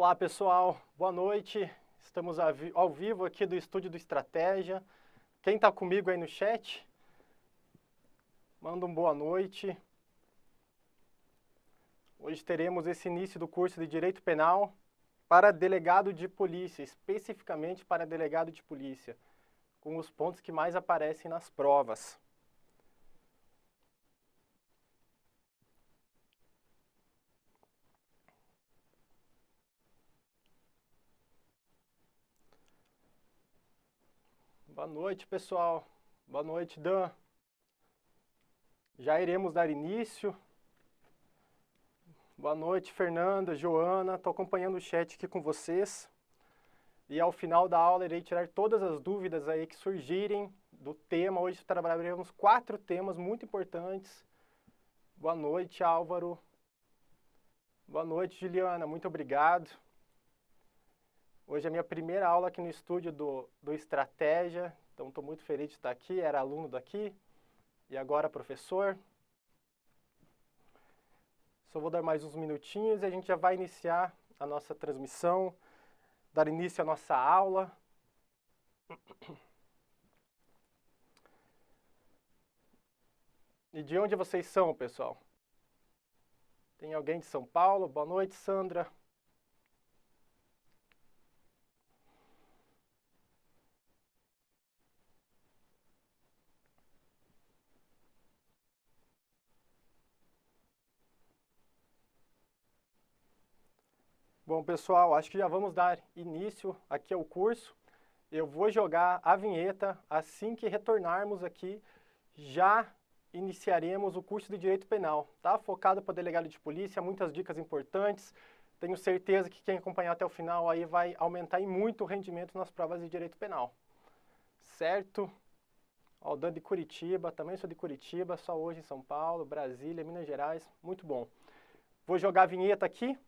Olá pessoal, boa noite. Estamos ao vivo aqui do estúdio do Estratégia. Quem está comigo aí no chat, manda um boa noite. Hoje teremos esse início do curso de Direito Penal para delegado de polícia, especificamente para delegado de polícia, com os pontos que mais aparecem nas provas. Boa noite, pessoal. Boa noite, Dan. Já iremos dar início. Boa noite, Fernanda, Joana. Estou acompanhando o chat aqui com vocês. E ao final da aula irei tirar todas as dúvidas aí que surgirem do tema. Hoje trabalharemos 4 temas muito importantes. Boa noite, Álvaro. Boa noite, Juliana. Muito obrigado. Hoje é a minha primeira aula aqui no estúdio do Estratégia, então estou muito feliz de estar aqui, era aluno daqui e agora professor. Só vou dar mais uns minutinhos e a gente já vai iniciar a nossa transmissão, dar início à nossa aula. E de onde vocês são, pessoal? Tem alguém de São Paulo? Boa noite, Sandra. Bom, pessoal, acho que já vamos dar início aqui ao curso. Eu vou jogar a vinheta, assim que retornarmos aqui, já iniciaremos o curso de Direito Penal, tá? Focado para delegado de polícia, muitas dicas importantes. Tenho certeza que quem acompanhar até o final aí vai aumentar e muito o rendimento nas provas de Direito Penal. Certo? Ó, o Dan de Curitiba, também sou de Curitiba, só hoje em São Paulo, Brasília, Minas Gerais, muito bom. Vou jogar a vinheta aqui.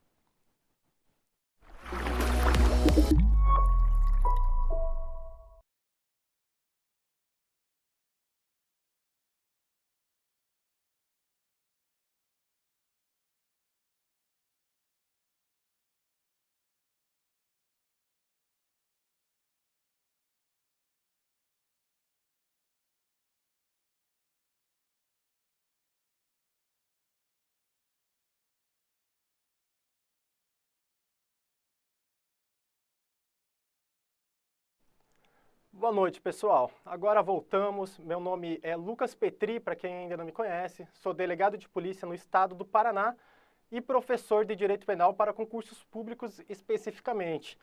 Boa noite, pessoal. Agora voltamos. Meu nome é Lucas Petri, para quem ainda não me conhece. Sou delegado de polícia no estado do Paraná e professor de Direito Penal para concursos públicos especificamente.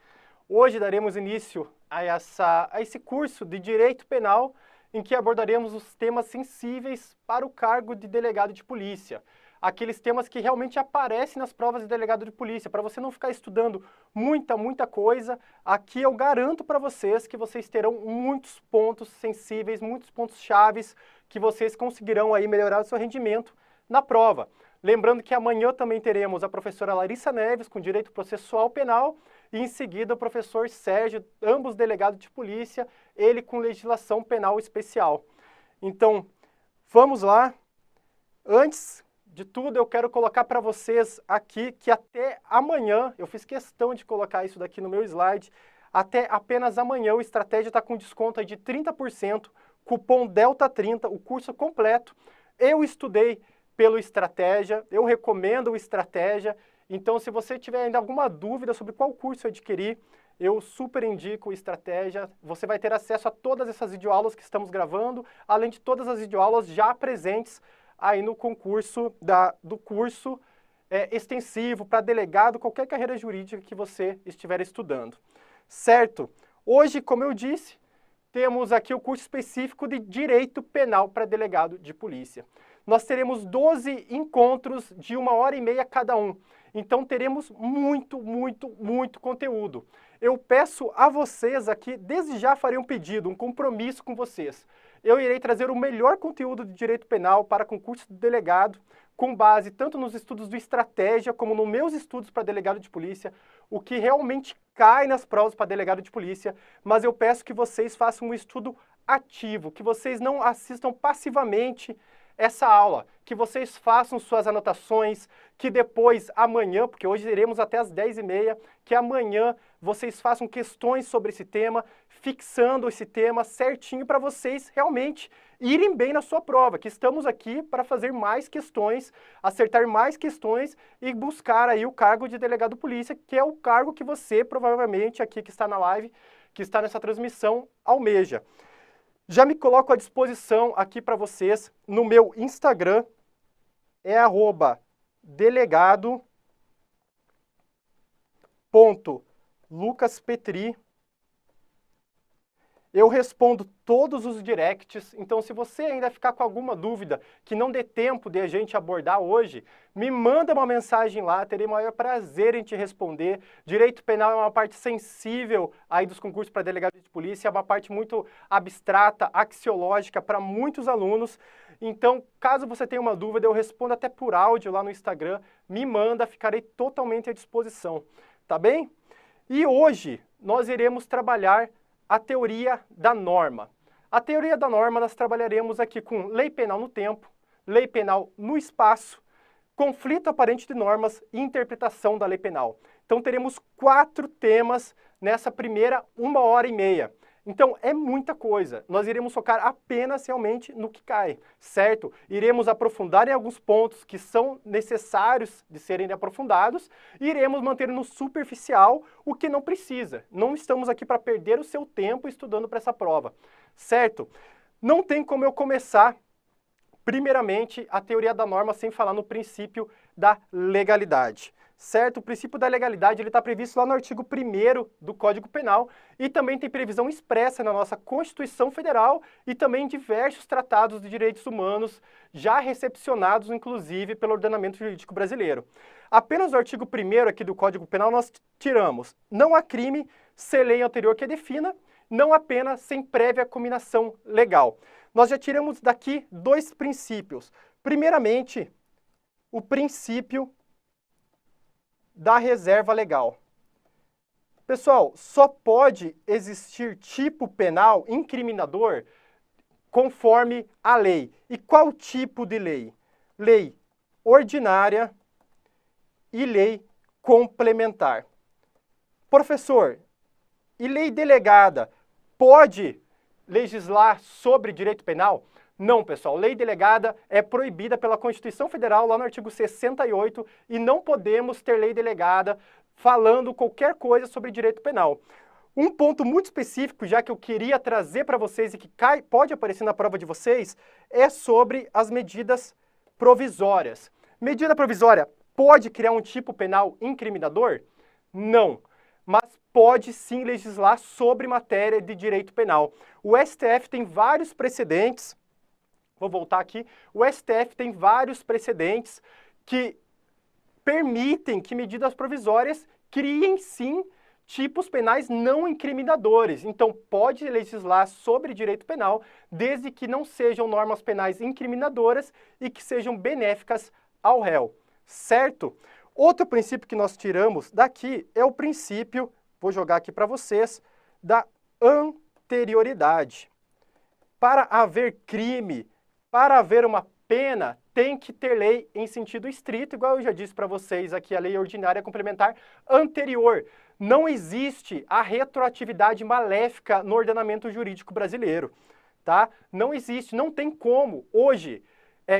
Hoje daremos início a esse curso de Direito Penal em que abordaremos os temas sensíveis para o cargo de delegado de polícia. Aqueles temas que realmente aparecem nas provas de delegado de polícia, para você não ficar estudando muita coisa. Aqui eu garanto para vocês que vocês terão muitos pontos sensíveis, muitos pontos chaves que vocês conseguirão aí melhorar o seu rendimento na prova. Lembrando que amanhã também teremos a professora Larissa Neves com Direito Processual Penal e em seguida o professor Sérgio, ambos delegados de polícia, ele com Legislação Penal Especial. Então, vamos lá. Antes de tudo, eu quero colocar para vocês aqui que até amanhã, eu fiz questão de colocar isso daqui no meu slide, até apenas amanhã o Estratégia está com desconto aí de 30%, cupom DELTA30, o curso completo. Eu estudei pelo Estratégia, eu recomendo o Estratégia, então se você tiver ainda alguma dúvida sobre qual curso adquirir, eu super indico o Estratégia. Você vai ter acesso a todas essas videoaulas que estamos gravando, além de todas as videoaulas já presentes aí no concurso do curso extensivo para delegado, qualquer carreira jurídica que você estiver estudando. Certo? Hoje, como eu disse, temos aqui o curso específico de Direito Penal para delegado de polícia. Nós teremos 12 encontros de 1h30 cada um. Então teremos muito conteúdo. Eu peço a vocês aqui, desde já farei um pedido, um compromisso com vocês. Eu irei trazer o melhor conteúdo de Direito Penal para concurso de delegado, com base tanto nos estudos do Estratégia, como nos meus estudos para delegado de polícia, o que realmente cai nas provas para delegado de polícia, mas eu peço que vocês façam um estudo ativo, que vocês não assistam passivamente essa aula, que vocês façam suas anotações, que depois, amanhã, porque hoje iremos até as 10h30, que amanhã vocês façam questões sobre esse tema, fixando esse tema certinho para vocês realmente irem bem na sua prova, que estamos aqui para fazer mais questões, acertar mais questões e buscar aí o cargo de delegado de polícia, que é o cargo que você provavelmente aqui que está na live, que está nessa transmissão, almeja. Já me coloco à disposição aqui para vocês no meu Instagram, é @delegado.lucaspetri. Eu respondo todos os directs, então se você ainda ficar com alguma dúvida que não dê tempo de a gente abordar hoje, me manda uma mensagem lá, terei o maior prazer em te responder. Direito penal é uma parte sensível aí dos concursos para delegado de polícia, é uma parte muito abstrata, axiológica para muitos alunos. Então, caso você tenha uma dúvida, eu respondo até por áudio lá no Instagram, me manda, ficarei totalmente à disposição, tá bem? E hoje nós iremos trabalhar a teoria da norma. A teoria da norma nós trabalharemos aqui com lei penal no tempo, lei penal no espaço, conflito aparente de normas e interpretação da lei penal. Então teremos 4 temas nessa primeira 1h30. Então é muita coisa. Nós iremos focar apenas realmente no que cai, certo? Iremos aprofundar em alguns pontos que são necessários de serem aprofundados e iremos manter no superficial o que não precisa. Não estamos aqui para perder o seu tempo estudando para essa prova, certo? Não tem como eu começar, primeiramente, a teoria da norma sem falar no princípio da legalidade. Certo? O princípio da legalidade está previsto lá no artigo 1º do Código Penal e também tem previsão expressa na nossa Constituição Federal e também em diversos tratados de direitos humanos já recepcionados, inclusive, pelo ordenamento jurídico brasileiro. Apenas no artigo 1º aqui do Código Penal nós tiramos: não há crime sem lei anterior que defina, não há pena sem prévia cominação legal. Nós já tiramos daqui 2 princípios. Primeiramente, o princípio da reserva legal. Pessoal, só pode existir tipo penal incriminador conforme a lei. E qual tipo de lei? Lei ordinária e lei complementar. Professor, e lei delegada pode legislar sobre direito penal? Não, pessoal, lei delegada é proibida pela Constituição Federal, lá no artigo 68, e não podemos ter lei delegada falando qualquer coisa sobre direito penal. Um ponto muito específico, já que eu queria trazer para vocês e que pode aparecer na prova de vocês, é sobre as medidas provisórias. Medida provisória pode criar um tipo penal incriminador? Não, mas pode sim legislar sobre matéria de direito penal. O STF tem vários precedentes. Vou voltar aqui. O STF tem vários precedentes que permitem que medidas provisórias criem, sim, tipos penais não incriminadores. Então, pode legislar sobre direito penal, desde que não sejam normas penais incriminadoras e que sejam benéficas ao réu, certo? Outro princípio que nós tiramos daqui é o princípio, vou jogar aqui para vocês, da anterioridade. Para haver crime, para haver uma pena, tem que ter lei em sentido estrito, igual eu já disse para vocês aqui, a lei ordinária complementar anterior. Não existe a retroatividade maléfica no ordenamento jurídico brasileiro, tá? Não existe, não tem como hoje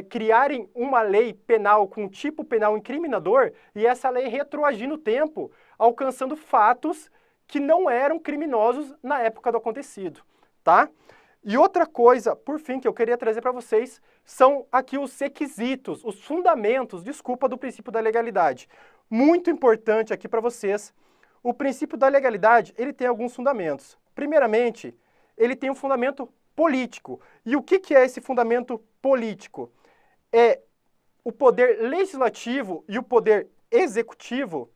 criarem uma lei penal com tipo penal incriminador e essa lei retroagir no tempo, alcançando fatos que não eram criminosos na época do acontecido, tá? E outra coisa, por fim, que eu queria trazer para vocês, são aqui os requisitos, os fundamentos, desculpa, do princípio da legalidade. Muito importante aqui para vocês, o princípio da legalidade, ele tem alguns fundamentos. Primeiramente, ele tem um fundamento político. E o que é esse fundamento político? É o poder legislativo e o poder executivo,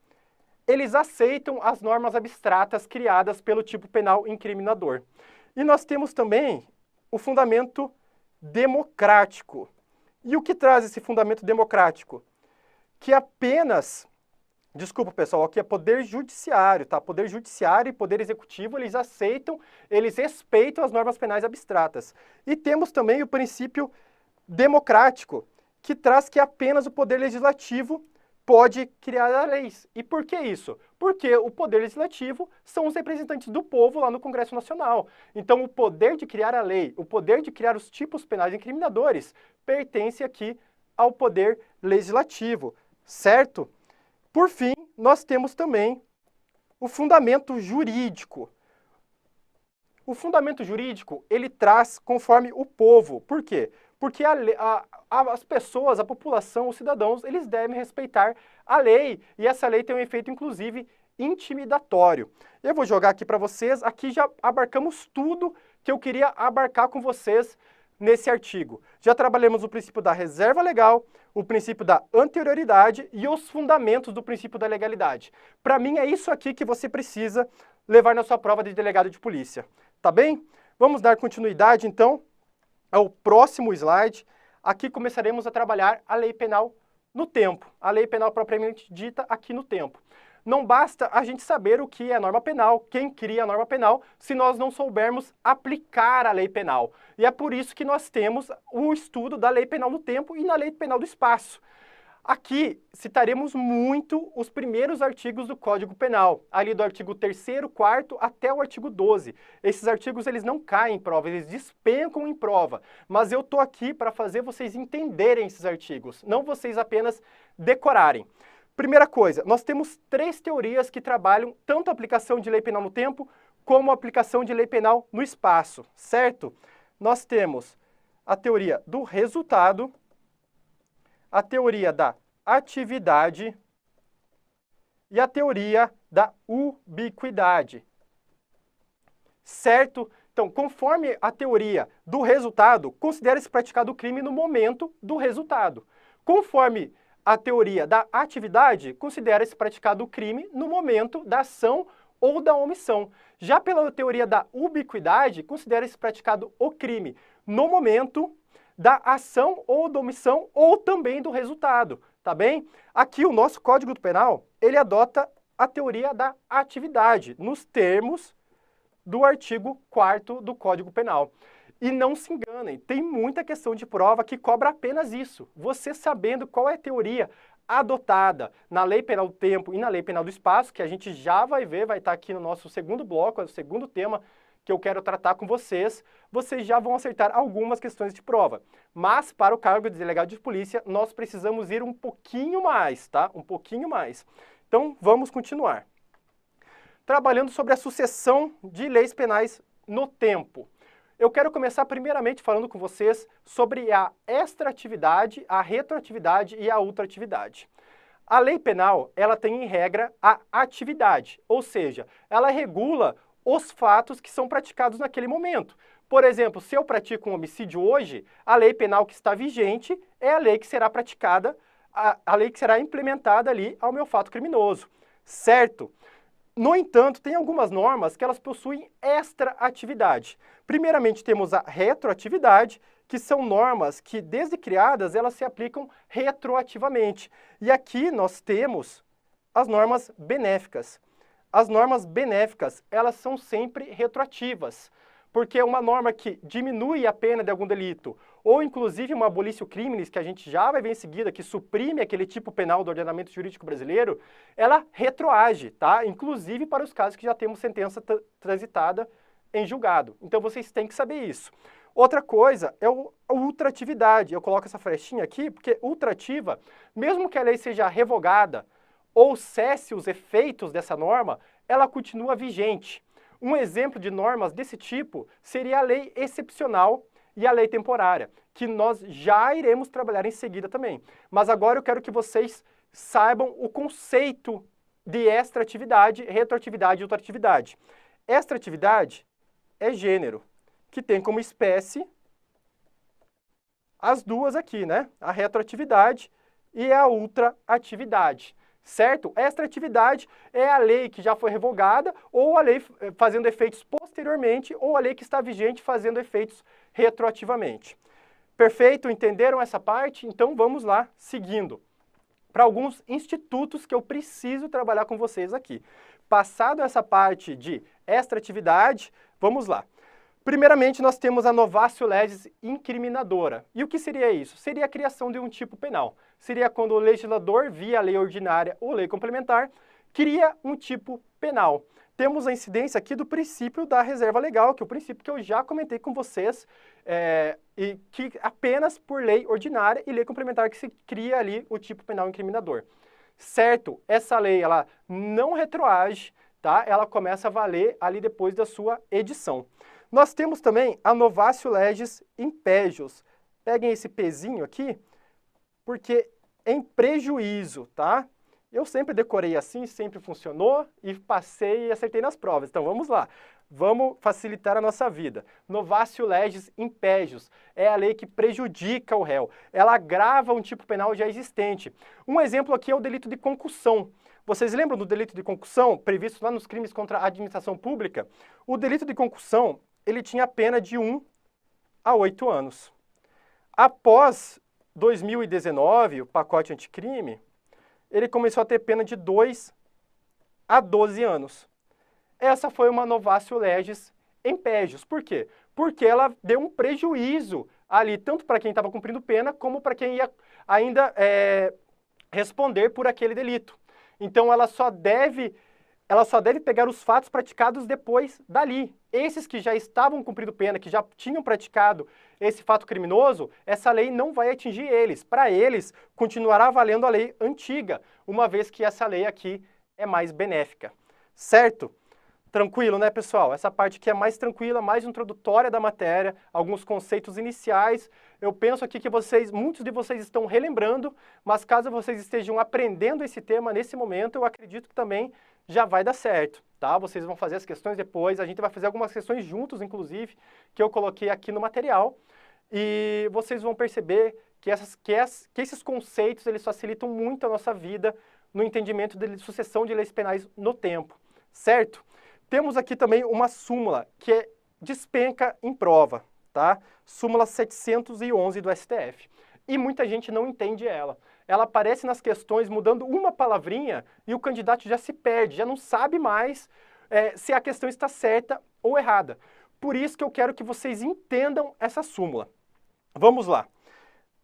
eles aceitam as normas abstratas criadas pelo tipo penal incriminador. E nós temos também o fundamento democrático. E o que traz esse fundamento democrático? Que apenas, desculpa pessoal, aqui é poder judiciário, tá? Poder judiciário e poder executivo, eles aceitam, eles respeitam as normas penais abstratas. E temos também o princípio democrático, que traz que apenas o Poder Legislativo pode criar leis. E por que isso? Porque o Poder Legislativo são os representantes do povo lá no Congresso Nacional. Então, o poder de criar a lei, o poder de criar os tipos penais incriminadores, pertence aqui ao Poder Legislativo, certo? Por fim, nós temos também o fundamento jurídico. O fundamento jurídico, ele traz conforme o povo. Por quê? Porque as pessoas, a população, os cidadãos, eles devem respeitar a lei. E essa lei tem um efeito, inclusive, intimidatório. Eu vou jogar aqui para vocês. Aqui já abarcamos tudo que eu queria abarcar com vocês nesse artigo. Já trabalhamos o princípio da reserva legal, o princípio da anterioridade e os fundamentos do princípio da legalidade. Para mim, é isso aqui que você precisa levar na sua prova de delegado de polícia. Tá bem? Vamos dar continuidade, então, ao próximo slide. Aqui começaremos a trabalhar a lei penal no tempo. A lei penal propriamente dita aqui no tempo. Não basta a gente saber o que é a norma penal, quem cria a norma penal, se nós não soubermos aplicar a lei penal. E é por isso que nós temos o estudo da lei penal no tempo e na lei penal do espaço. Aqui citaremos muito os primeiros artigos do Código Penal, ali do artigo 3º, 4º até o artigo 12. Esses artigos eles não caem em prova, eles despencam em prova. Mas eu estou aqui para fazer vocês entenderem esses artigos, não vocês apenas decorarem. Primeira coisa, nós temos 3 teorias que trabalham tanto a aplicação de lei penal no tempo como a aplicação de lei penal no espaço, certo? Nós temos a teoria do resultado, a teoria da atividade e a teoria da ubiquidade, certo? Então, conforme a teoria do resultado, considera-se praticado o crime no momento do resultado. Conforme a teoria da atividade, considera-se praticado o crime no momento da ação ou da omissão. Já pela teoria da ubiquidade, considera-se praticado o crime no momento da ação ou da omissão ou também do resultado, tá bem? Aqui o nosso Código Penal, ele adota a teoria da atividade, nos termos do artigo 4º do Código Penal. E não se enganem, tem muita questão de prova que cobra apenas isso. Você sabendo qual é a teoria adotada na Lei Penal do Tempo e na Lei Penal do Espaço, que a gente já vai ver, vai estar aqui no nosso segundo bloco, é o segundo tema que eu quero tratar com vocês, vocês já vão acertar algumas questões de prova. Mas para o cargo de delegado de polícia, nós precisamos ir um pouquinho mais, tá? Um pouquinho mais. Então, vamos continuar. Trabalhando sobre a sucessão de leis penais no tempo. Eu quero começar primeiramente falando com vocês sobre a extratividade, a retroatividade e a ultratividade. A lei penal, ela tem em regra a atividade, ou seja, ela regula os fatos que são praticados naquele momento. Por exemplo, se eu pratico um homicídio hoje, a lei penal que está vigente é a lei que será praticada, a lei que será implementada ali ao meu fato criminoso, certo? No entanto, tem algumas normas que elas possuem extra-atividade. Primeiramente, temos a retroatividade, que são normas que, desde criadas, elas se aplicam retroativamente. E aqui nós temos as normas benéficas. As normas benéficas, elas são sempre retroativas, porque uma norma que diminui a pena de algum delito, ou inclusive uma abolitio criminis, que a gente já vai ver em seguida, que suprime aquele tipo penal do ordenamento jurídico brasileiro, ela retroage, tá? Inclusive para os casos que já temos sentença transitada em julgado. Então vocês têm que saber isso. Outra coisa é a ultratividade. Eu coloco essa flechinha aqui, porque ultrativa, mesmo que a lei seja revogada, ou cesse os efeitos dessa norma, ela continua vigente. Um exemplo de normas desse tipo seria a lei excepcional e a lei temporária, que nós já iremos trabalhar em seguida também. Mas agora eu quero que vocês saibam o conceito de extratividade, retroatividade e ultratividade. Extratividade é gênero, que tem como espécie as duas aqui, né? A retroatividade e a ultratividade. Certo? Extratividade é a lei que já foi revogada, ou a lei fazendo efeitos posteriormente, ou a lei que está vigente fazendo efeitos retroativamente. Perfeito? Entenderam essa parte? Então vamos lá, seguindo. Para alguns institutos que eu preciso trabalhar com vocês aqui. Passado essa parte de extratividade, vamos lá. Primeiramente, nós temos a novatio legis incriminadora. E o que seria isso? Seria a criação de um tipo penal. Seria quando o legislador, via lei ordinária ou lei complementar, cria um tipo penal. Temos a incidência aqui do princípio da reserva legal, que é o princípio que eu já comentei com vocês, e que apenas por lei ordinária e lei complementar que se cria ali o tipo penal incriminador. Certo? Essa lei, ela não retroage, tá? Ela começa a valer ali depois da sua edição. Nós temos também a novatio legis impégios. Peguem esse pezinho aqui, porque em prejuízo, tá? Eu sempre decorei assim, sempre funcionou e passei e acertei nas provas. Então vamos lá, vamos facilitar a nossa vida. Novatio legis impégios é a lei que prejudica o réu. Ela agrava um tipo penal já existente. Um exemplo aqui é o delito de concussão. Vocês lembram do delito de concussão previsto lá nos crimes contra a administração pública? O delito de concussão, ele tinha pena de 1 a 8 anos. Após 2019, o pacote anticrime, ele começou a ter pena de 2 a 12 anos. Essa foi uma novatio legis impégios. Por quê? Porque ela deu um prejuízo ali, tanto para quem estava cumprindo pena, como para quem ia ainda responder por aquele delito. Então, ela só deve pegar os fatos praticados depois dali. Esses que já estavam cumprindo pena, que já tinham praticado esse fato criminoso, essa lei não vai atingir eles. Para eles, continuará valendo a lei antiga, uma vez que essa lei aqui é mais benéfica. Certo? Tranquilo, né, pessoal? Essa parte aqui é mais tranquila, mais introdutória da matéria, alguns conceitos iniciais. Eu penso aqui que muitos de vocês estão relembrando, mas caso vocês estejam aprendendo esse tema nesse momento, eu acredito que também já vai dar certo, tá? Vocês vão fazer as questões depois, a gente vai fazer algumas questões juntos, inclusive, que eu coloquei aqui no material, e vocês vão perceber que esses conceitos, eles facilitam muito a nossa vida no entendimento de sucessão de leis penais no tempo, certo? Temos aqui também uma súmula que despenca em prova, tá? Súmula 711 do STF. E muita gente não entende ela. Ela aparece nas questões mudando uma palavrinha e o candidato já se perde, já não sabe mais se a questão está certa ou errada. Por isso que eu quero que vocês entendam essa súmula. Vamos lá.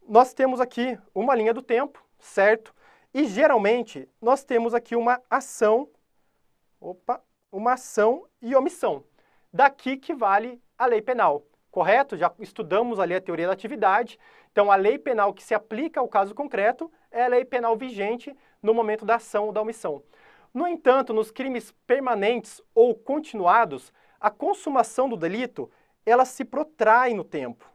Nós temos aqui uma linha do tempo, certo? E geralmente nós temos aqui uma ação e omissão. Daqui que vale a lei penal, correto? Já estudamos ali a teoria da atividade. Então, a lei penal que se aplica ao caso concreto é a lei penal vigente no momento da ação ou da omissão. No entanto, nos crimes permanentes ou continuados, a consumação do delito, ela se protrai no tempo.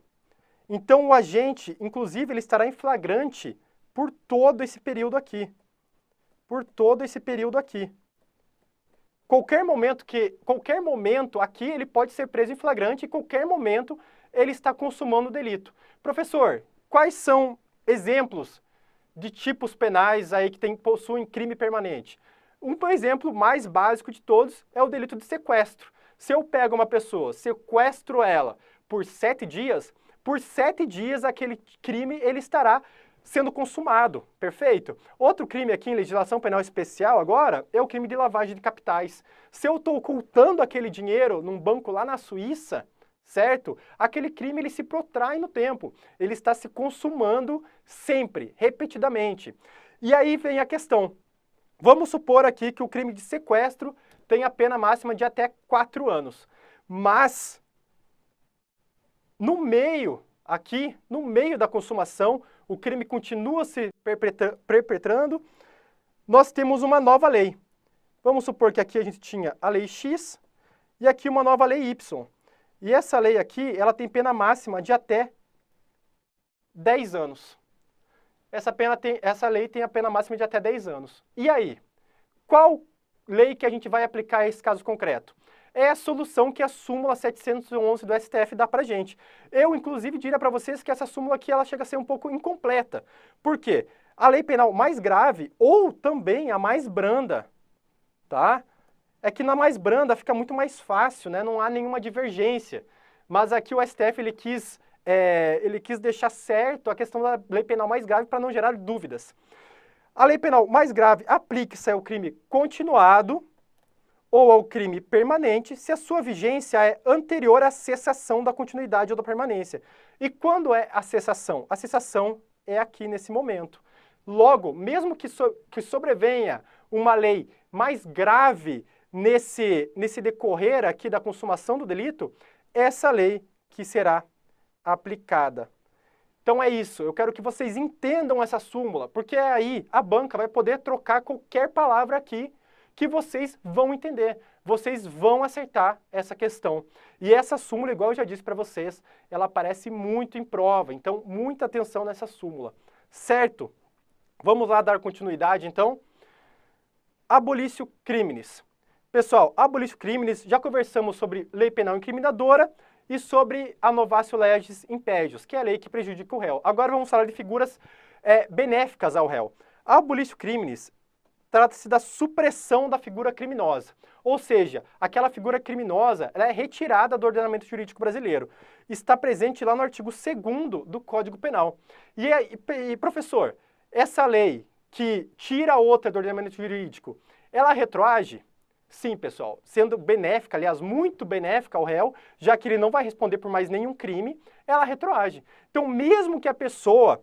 Então, o agente, inclusive, ele estará em flagrante por todo esse período aqui. Por todo esse período aqui. Qualquer momento aqui ele pode ser preso em flagrante e qualquer momento ele está consumando o delito. Professor, quais são exemplos de tipos penais aí que possuem crime permanente? Um exemplo mais básico de todos é o delito de sequestro. Se eu pego uma pessoa, sequestro ela por 7 dias, por 7 dias aquele crime ele estará sendo consumado, perfeito? Outro crime aqui em legislação penal especial agora é o crime de lavagem de capitais. Se eu estou ocultando aquele dinheiro num banco lá na Suíça, certo? Aquele crime ele se protrai no tempo, ele está se consumando sempre, repetidamente. E aí vem a questão. Vamos supor aqui que o crime de sequestro tem a pena máxima de até 4 anos. Mas, no meio da consumação, o crime continua se perpetrando, nós temos uma nova lei. Vamos supor que aqui a gente tinha a lei X e aqui uma nova lei Y. E essa lei aqui, ela tem pena máxima de até 10 anos. Essa lei tem a pena máxima de até 10 anos. E aí? Qual lei que a gente vai aplicar a esse caso concreto? É a solução que a súmula 711 do STF dá pra gente. Eu, inclusive, diria para vocês que essa súmula aqui ela chega a ser um pouco incompleta. Por quê? A lei penal mais grave, ou também a mais branda, tá? É que na mais branda fica muito mais fácil, né? Não há nenhuma divergência. Mas aqui o STF ele quis deixar certo a questão da lei penal mais grave para não gerar dúvidas. A lei penal mais grave aplica-se ao crime continuado, ou ao crime permanente se a sua vigência é anterior à cessação da continuidade ou da permanência. E quando é a cessação? A cessação é aqui nesse momento. Logo, mesmo que sobrevenha uma lei mais grave nesse decorrer aqui da consumação do delito, essa lei que será aplicada. Então é isso, eu quero que vocês entendam essa súmula, porque aí a banca vai poder trocar qualquer palavra aqui que vocês vão entender, vocês vão acertar essa questão. E essa súmula, igual eu já disse para vocês, ela aparece muito em prova, então muita atenção nessa súmula, certo? Vamos lá dar continuidade, então. Abolício criminis. Pessoal, abolício criminis, já conversamos sobre lei penal incriminadora e sobre a novatio legis impedius, que é a lei que prejudica o réu. Agora vamos falar de figuras benéficas ao réu. A abolício criminis trata-se da supressão da figura criminosa, ou seja, aquela figura criminosa ela é retirada do ordenamento jurídico brasileiro. Está presente lá no artigo 2º do Código Penal. E professor, essa lei que tira a outra do ordenamento jurídico, ela retroage? Sim, pessoal, sendo benéfica, aliás, muito benéfica ao réu, já que ele não vai responder por mais nenhum crime, ela retroage. Então, mesmo que a pessoa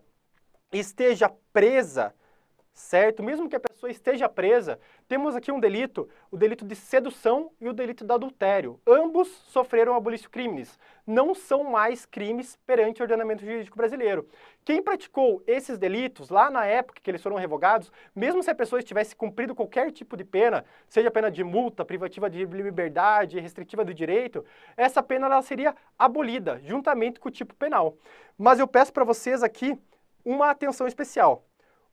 esteja presa, certo? Mesmo que a pessoa esteja presa, temos aqui um delito, o delito de sedução e o delito de adultério. Ambos sofreram abolício criminis. Não são mais crimes perante o ordenamento jurídico brasileiro. Quem praticou esses delitos, lá na época que eles foram revogados, mesmo se a pessoa estivesse cumprido qualquer tipo de pena, seja pena de multa, privativa de liberdade, restritiva do direito, essa pena ela seria abolida, juntamente com o tipo penal. Mas eu peço para vocês aqui uma atenção especial.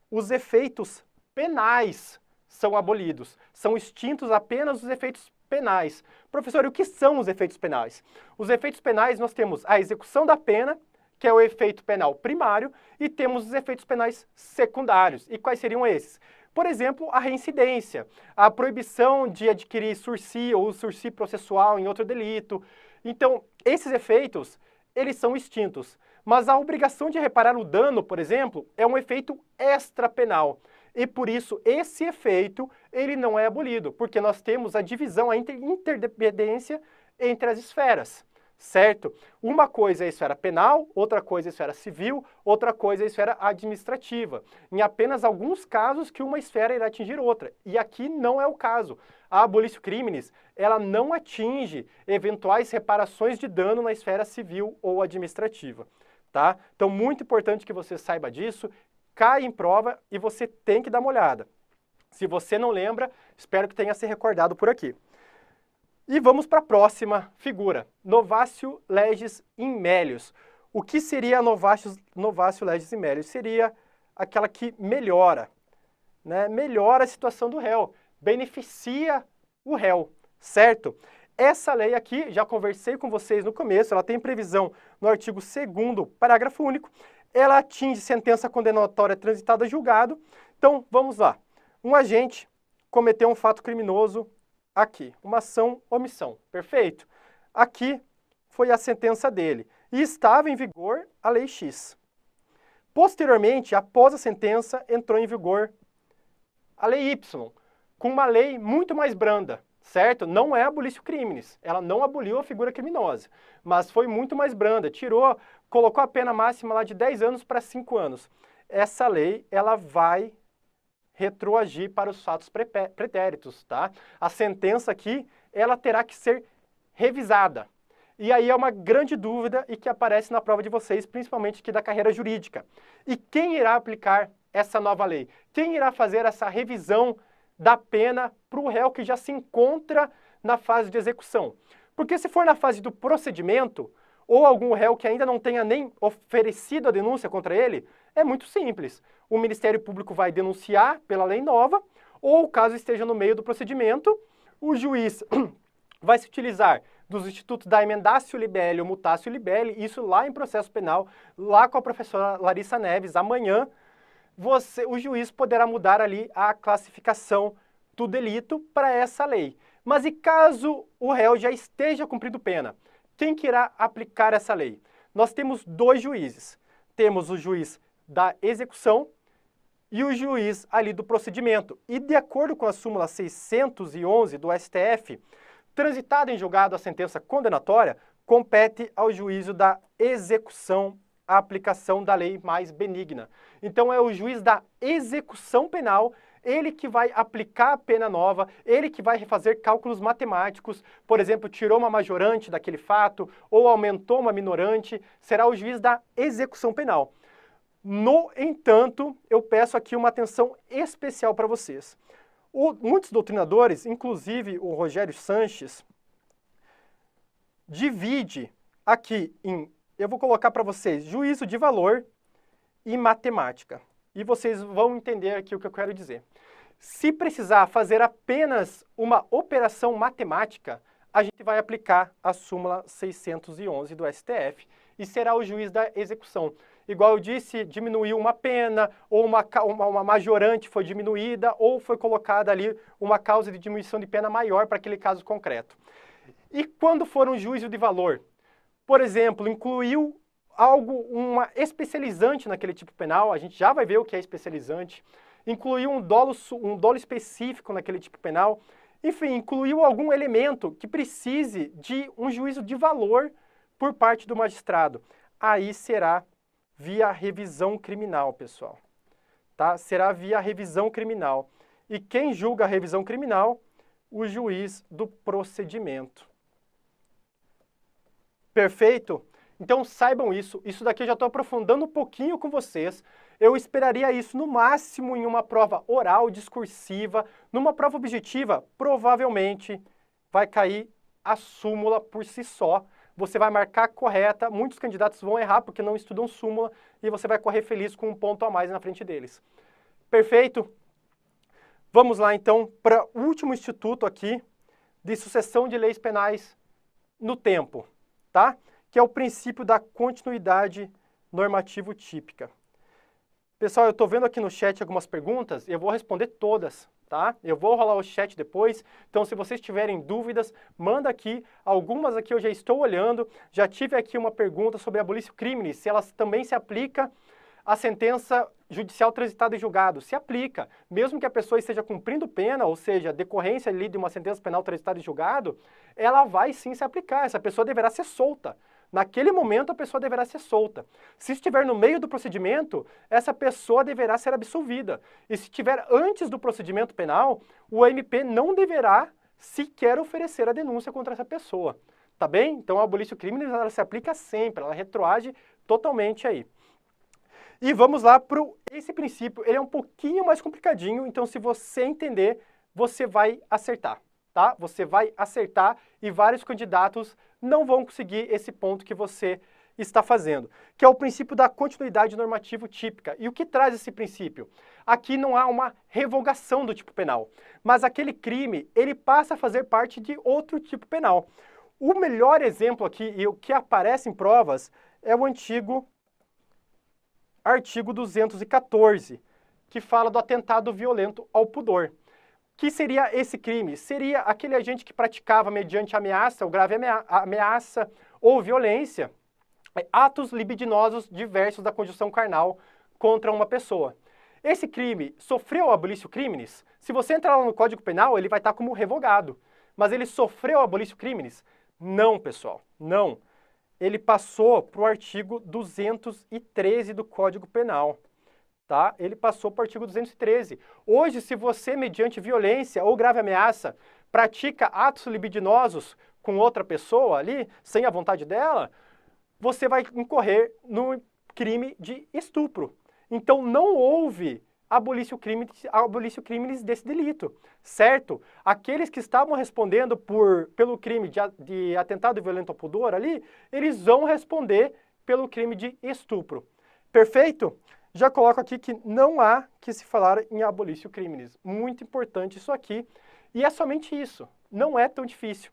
Os efeitos penais são abolidos, são extintos apenas os efeitos penais. Professor, e o que são os efeitos penais? Os efeitos penais nós temos a execução da pena, que é o efeito penal primário, e temos os efeitos penais secundários. E quais seriam esses? Por exemplo, a reincidência, a proibição de adquirir sursi ou sursi processual em outro delito. Então, esses efeitos, eles são extintos. Mas a obrigação de reparar o dano, por exemplo, é um efeito extrapenal. E por isso, esse efeito, ele não é abolido, porque nós temos a divisão, a interdependência entre as esferas, certo? Uma coisa é a esfera penal, outra coisa é a esfera civil, outra coisa é a esfera administrativa. Em apenas alguns casos que uma esfera irá atingir outra. E aqui não é o caso. A abolício criminis, ela não atinge eventuais reparações de dano na esfera civil ou administrativa. Tá? Então, muito importante que você saiba disso, cai em prova e você tem que dar uma olhada. Se você não lembra, espero que tenha se recordado por aqui. E vamos para a próxima figura, novatio legis in melius. O que seria a novatio legis in melius? Seria aquela que melhora, né? Melhora a situação do réu, beneficia o réu, certo? Essa lei aqui, já conversei com vocês no começo, ela tem previsão no artigo 2º, parágrafo único, ela atinge sentença condenatória transitada a julgado. Então, vamos lá. Um agente cometeu um fato criminoso aqui, uma ação-omissão, perfeito? Aqui foi a sentença dele e estava em vigor a lei X. Posteriormente, após a sentença, entrou em vigor a lei Y, com uma lei muito mais branda. Certo? Não é abolício criminis, ela não aboliu a figura criminosa, mas foi muito mais branda, colocou a pena máxima lá de 10 anos para 5 anos. Essa lei, ela vai retroagir para os fatos pretéritos, tá? A sentença aqui, ela terá que ser revisada. E aí é uma grande dúvida e que aparece na prova de vocês, principalmente aqui da carreira jurídica. E quem irá aplicar essa nova lei? Quem irá fazer essa revisão da pena para o réu que já se encontra na fase de execução? Porque se for na fase do procedimento, ou algum réu que ainda não tenha nem oferecido a denúncia contra ele, é muito simples. O Ministério Público vai denunciar pela lei nova, ou caso esteja no meio do procedimento, o juiz vai se utilizar dos institutos da emendatio libelli ou mutatio libelli, isso lá em processo penal, lá com a professora Larissa Neves, amanhã, o juiz poderá mudar ali a classificação do delito para essa lei. Mas e caso o réu já esteja cumprindo pena? Quem que irá aplicar essa lei? Nós temos dois juízes. Temos o juiz da execução e o juiz ali do procedimento. E de acordo com a súmula 611 do STF, transitada em julgado a sentença condenatória, compete ao juízo da execução a aplicação da lei mais benigna. Então é o juiz da execução penal, ele que vai aplicar a pena nova, ele que vai refazer cálculos matemáticos, por exemplo, tirou uma majorante daquele fato ou aumentou uma minorante, será o juiz da execução penal. No entanto, eu peço aqui uma atenção especial para vocês. Muitos doutrinadores, inclusive o Rogério Sanches, divide aqui em, eu vou colocar para vocês, juízo de valor e matemática. E vocês vão entender aqui o que eu quero dizer. Se precisar fazer apenas uma operação matemática, a gente vai aplicar a súmula 611 do STF e será o juiz da execução. Igual eu disse, diminuiu uma pena, ou uma majorante foi diminuída, ou foi colocada ali uma causa de diminuição de pena maior para aquele caso concreto. E quando for um juízo de valor? Por exemplo, incluiu uma especializante naquele tipo penal, a gente já vai ver o que é especializante, incluiu um dolo específico naquele tipo penal, enfim, incluiu algum elemento que precise de um juízo de valor por parte do magistrado. Aí será via revisão criminal, pessoal. Tá? Será via revisão criminal. E quem julga a revisão criminal? O juiz do procedimento. Perfeito? Então saibam isso. Isso daqui eu já estou aprofundando um pouquinho com vocês. Eu esperaria isso no máximo em uma prova oral, discursiva. Numa prova objetiva, provavelmente vai cair a súmula por si só. Você vai marcar correta, muitos candidatos vão errar porque não estudam súmula e você vai correr feliz com um ponto a mais na frente deles. Perfeito? Vamos lá então para o último instituto aqui de sucessão de leis penais no tempo, tá? Que é o princípio da continuidade normativo típica. Pessoal, eu estou vendo aqui no chat algumas perguntas e eu vou responder todas, tá? Eu vou rolar o chat depois, então se vocês tiverem dúvidas, manda aqui. Algumas aqui eu já estou olhando, já tive aqui uma pergunta sobre abolicio criminis, se elas também se aplica à sentença judicial transitada em julgado. Se aplica, mesmo que a pessoa esteja cumprindo pena, ou seja, decorrência ali de uma sentença penal transitada em julgado, ela vai sim se aplicar, essa pessoa deverá ser solta. Naquele momento, a pessoa deverá ser solta. Se estiver no meio do procedimento, essa pessoa deverá ser absolvida. E se estiver antes do procedimento penal, o MP não deverá sequer oferecer a denúncia contra essa pessoa. Tá bem? Então, a abolicio criminis, ela se aplica sempre, ela retroage totalmente aí. E vamos lá para esse princípio. Ele é um pouquinho mais complicadinho, então se você entender, você vai acertar. Tá? Você vai acertar e vários candidatos não vão conseguir esse ponto que você está fazendo, que é o princípio da continuidade normativo típica. E o que traz esse princípio? Aqui não há uma revogação do tipo penal, mas aquele crime, ele passa a fazer parte de outro tipo penal. O melhor exemplo aqui, e o que aparece em provas, é o antigo artigo 214, que fala do atentado violento ao pudor. Que seria esse crime? Seria aquele agente que praticava mediante ameaça ou grave ameaça ou violência atos libidinosos diversos da conjunção carnal contra uma pessoa. Esse crime sofreu abolicio criminis? Se você entrar lá no Código Penal, ele vai estar como revogado. Mas ele sofreu abolicio criminis? Não, pessoal, não. Ele passou para o artigo 213 do Código Penal. Tá? Ele passou para o artigo 213. Hoje, se você, mediante violência ou grave ameaça, pratica atos libidinosos com outra pessoa ali, sem a vontade dela, você vai incorrer no crime de estupro. Então, não houve abolicio criminis desse delito, certo? Aqueles que estavam respondendo pelo crime de atentado violento ao pudor ali, eles vão responder pelo crime de estupro. Perfeito? Já coloco aqui que não há que se falar em abolicio criminis. Muito importante isso aqui. E é somente isso. Não é tão difícil.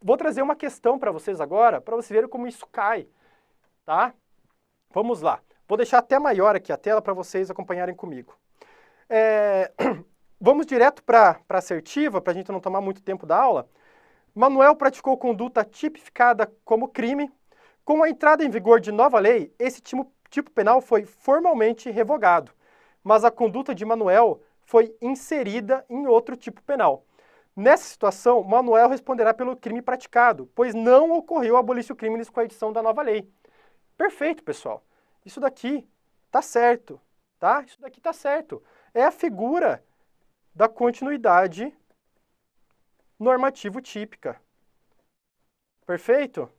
Vou trazer uma questão para vocês agora, para vocês verem como isso cai. Tá? Vamos lá. Vou deixar até maior aqui a tela para vocês acompanharem comigo. Vamos direto para a assertiva, para a gente não tomar muito tempo da aula. Manuel praticou conduta tipificada como crime. Com a entrada em vigor de nova lei, esse tipo penal foi formalmente revogado. mas a conduta de Manuel foi inserida em outro tipo penal. Nessa situação, Manuel responderá pelo crime praticado, pois não ocorreu abolício crimes com a edição da nova lei. Perfeito, pessoal. Isso daqui tá certo, tá? Isso daqui tá certo. É a figura da continuidade normativo típica. Perfeito?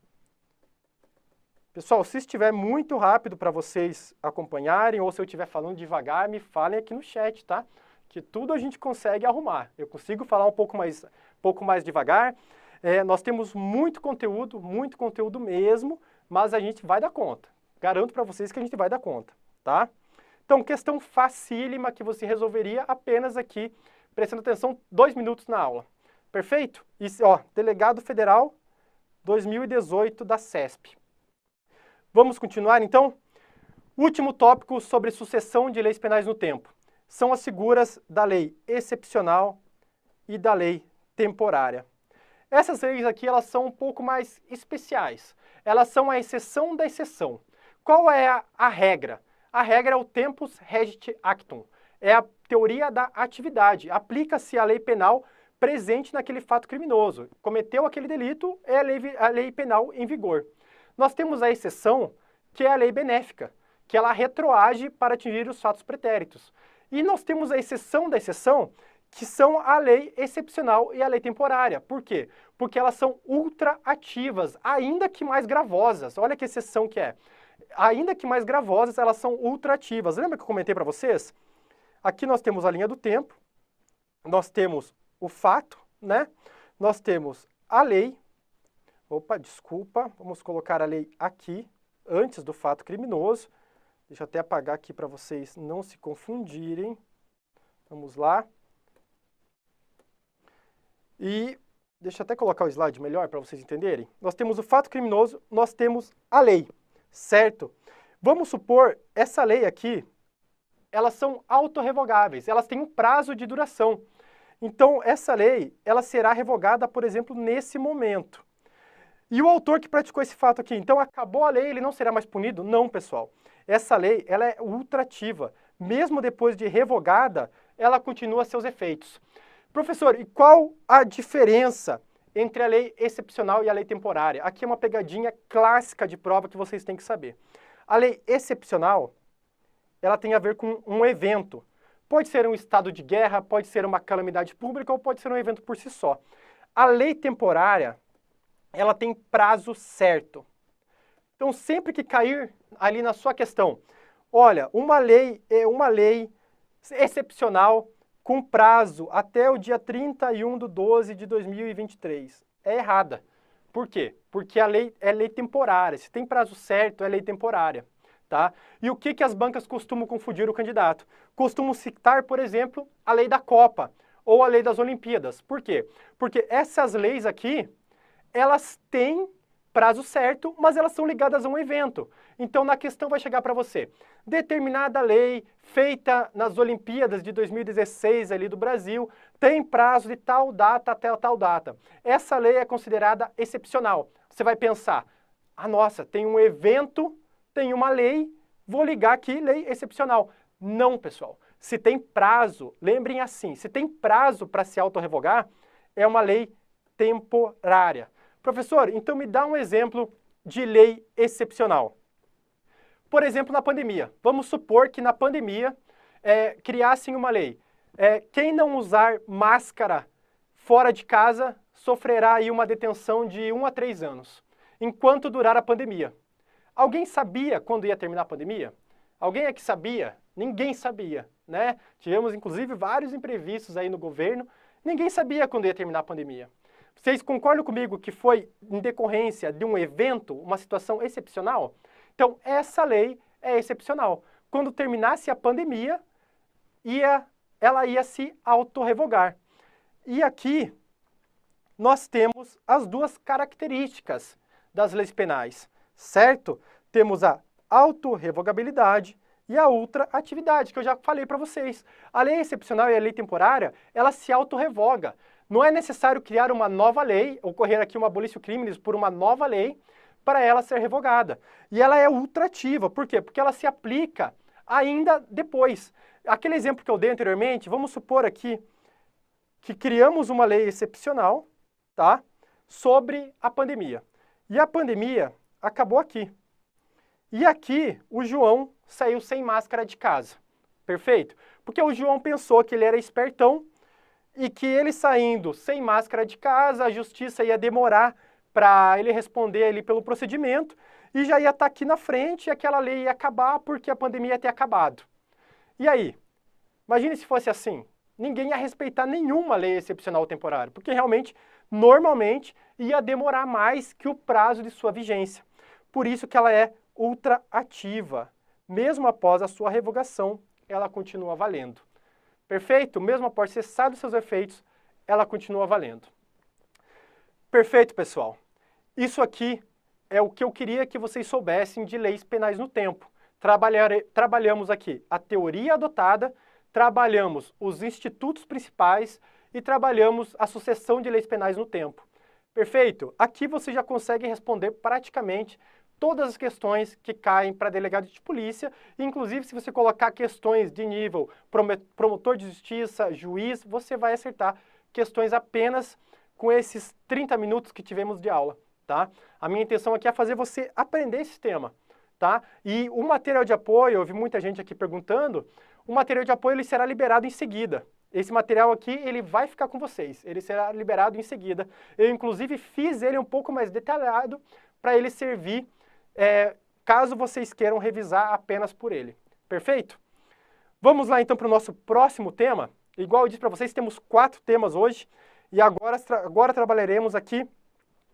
Pessoal, se estiver muito rápido para vocês acompanharem, ou se eu estiver falando devagar, me falem aqui no chat, tá? Que tudo a gente consegue arrumar. Eu consigo falar um pouco mais devagar. Nós temos muito conteúdo mesmo, mas a gente vai dar conta. Garanto para vocês que a gente vai dar conta, tá? Então, questão facílima que você resolveria apenas aqui, prestando atenção 2 minutos na aula. Perfeito? Isso, ó, Delegado Federal 2018 da CESP. Vamos continuar, então? Último tópico sobre sucessão de leis penais no tempo. São as figuras da lei excepcional e da lei temporária. Essas leis aqui, elas são um pouco mais especiais. Elas são a exceção da exceção. Qual é a regra? A regra é o tempus regit actum. É a teoria da atividade. Aplica-se a lei penal presente naquele fato criminoso. Cometeu aquele delito, é a lei penal em vigor. Nós temos a exceção, que é a lei benéfica, que ela retroage para atingir os fatos pretéritos. E nós temos a exceção da exceção, que são a lei excepcional e a lei temporária. Por quê? Porque elas são ultraativas, ainda que mais gravosas. Olha que exceção que é. Ainda que mais gravosas, elas são ultraativas. Lembra que eu comentei para vocês? Aqui nós temos a linha do tempo, nós temos o fato, né? Nós temos a lei. Opa, desculpa, vamos colocar a lei aqui, antes do fato criminoso. Deixa eu até apagar aqui para vocês não se confundirem. Vamos lá. E deixa eu até colocar o slide melhor para vocês entenderem. Nós temos o fato criminoso, nós temos a lei, certo? Vamos supor, essa lei aqui, elas são autorrevogáveis, elas têm um prazo de duração. Então, essa lei, ela será revogada, por exemplo, nesse momento. E o autor que praticou esse fato aqui, então acabou a lei, ele não será mais punido? Não, pessoal. Essa lei, ela é ultrativa. Mesmo depois de revogada, ela continua seus efeitos. Professor, e qual a diferença entre a lei excepcional e a lei temporária? Aqui é uma pegadinha clássica de prova que vocês têm que saber. A lei excepcional, ela tem a ver com um evento. Pode ser um estado de guerra, pode ser uma calamidade pública ou pode ser um evento por si só. A lei temporária, ela tem prazo certo. Então, sempre que cair ali na sua questão, olha, uma lei é uma lei excepcional com prazo até o dia 31/12 de 2023. É errada. Por quê? Porque a lei é lei temporária. Se tem prazo certo, é lei temporária. Tá? E o que as bancas costumam confundir o candidato? Costumam citar, por exemplo, a lei da Copa ou a lei das Olimpíadas. Por quê? Porque essas leis aqui, elas têm prazo certo, mas elas são ligadas a um evento. Então, na questão vai chegar para você, determinada lei feita nas Olimpíadas de 2016 ali do Brasil, tem prazo de tal data até tal data. Essa lei é considerada excepcional. Você vai pensar, ah, nossa, tem um evento, tem uma lei, vou ligar aqui, lei excepcional. Não, pessoal. Se tem prazo, lembrem assim, se tem prazo para se autorrevogar, é uma lei temporária. Professor, então me dá um exemplo de lei excepcional. Por exemplo, na pandemia. Vamos supor que na pandemia criassem uma lei. Quem não usar máscara fora de casa sofrerá aí uma detenção de 1 a 3 anos, enquanto durar a pandemia. Alguém sabia quando ia terminar a pandemia? Alguém aqui sabia? Ninguém sabia, né? Tivemos, inclusive, vários imprevistos aí no governo. Ninguém sabia quando ia terminar a pandemia. Vocês concordam comigo que foi em decorrência de um evento, uma situação excepcional? Então, essa lei é excepcional. Quando terminasse a pandemia, ela ia se autorrevogar. E aqui, nós temos as duas características das leis penais, certo? Temos a autorrevogabilidade e a ultraatividade, que eu já falei para vocês. A lei excepcional e a lei temporária, ela se autorrevoga. Não é necessário criar uma nova lei, ocorrer aqui uma abolício crimes por uma nova lei, para ela ser revogada. E ela é ultrativa. Por quê? Porque ela se aplica ainda depois. Aquele exemplo que eu dei anteriormente, vamos supor aqui que criamos uma lei excepcional, tá? Sobre a pandemia. E a pandemia acabou aqui. E aqui o João saiu sem máscara de casa. Perfeito? Porque o João pensou que ele era espertão e que ele saindo sem máscara de casa, a justiça ia demorar para ele responder ali pelo procedimento e já ia estar aqui na frente e aquela lei ia acabar porque a pandemia ia ter acabado. E aí? Imagine se fosse assim. Ninguém ia respeitar nenhuma lei excepcional temporária, porque realmente, normalmente, ia demorar mais que o prazo de sua vigência. Por isso que ela é ultraativa. Mesmo após a sua revogação, ela continua valendo. Perfeito? Mesmo após cessar dos seus efeitos, ela continua valendo. Perfeito, pessoal. Isso aqui é o que eu queria que vocês soubessem de leis penais no tempo. Trabalhamos aqui a teoria adotada, trabalhamos os institutos principais e trabalhamos a sucessão de leis penais no tempo. Perfeito? Aqui você já consegue responder praticamente todas as questões que caem para delegado de polícia, inclusive se você colocar questões de nível promotor de justiça, juiz, você vai acertar questões apenas com esses 30 minutos que tivemos de aula, tá? A minha intenção aqui é fazer você aprender esse tema, tá? E o material de apoio, eu vi muita gente aqui perguntando, o material de apoio ele será liberado em seguida. Esse material aqui, ele vai ficar com vocês, ele será liberado em seguida. Eu, inclusive, fiz ele um pouco mais detalhado para ele servir caso vocês queiram revisar apenas por ele. Perfeito? Vamos lá, então, para o nosso próximo tema. Igual eu disse para vocês, temos 4 temas hoje e agora trabalharemos aqui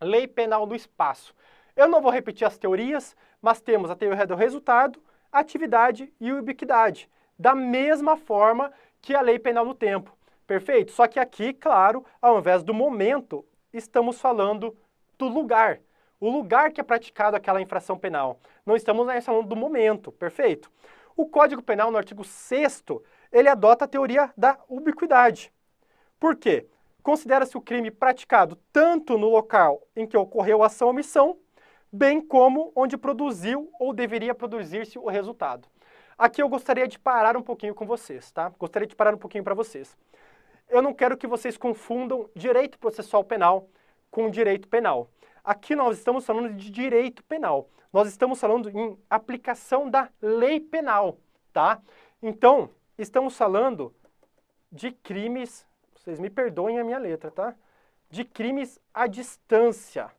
lei penal do espaço. Eu não vou repetir as teorias, mas temos a teoria do resultado, atividade e ubiquidade, da mesma forma que a lei penal no tempo. Perfeito? Só que aqui, claro, ao invés do momento, estamos falando do lugar. O lugar que é praticado aquela infração penal. Não estamos mais falando do momento. Perfeito? O Código Penal, no artigo 6º, ele adota a teoria da ubiquidade. Por quê? Considera-se o crime praticado tanto no local em que ocorreu a ação ou omissão, bem como onde produziu ou deveria produzir-se o resultado. Aqui eu gostaria de parar um pouquinho com vocês, tá? Gostaria de parar um pouquinho para vocês. Eu não quero que vocês confundam direito processual penal com direito penal. Aqui nós estamos falando de direito penal. Nós estamos falando em aplicação da lei penal, tá? Então, estamos falando de crimes, vocês me perdoem a minha letra, tá? De crimes à distância,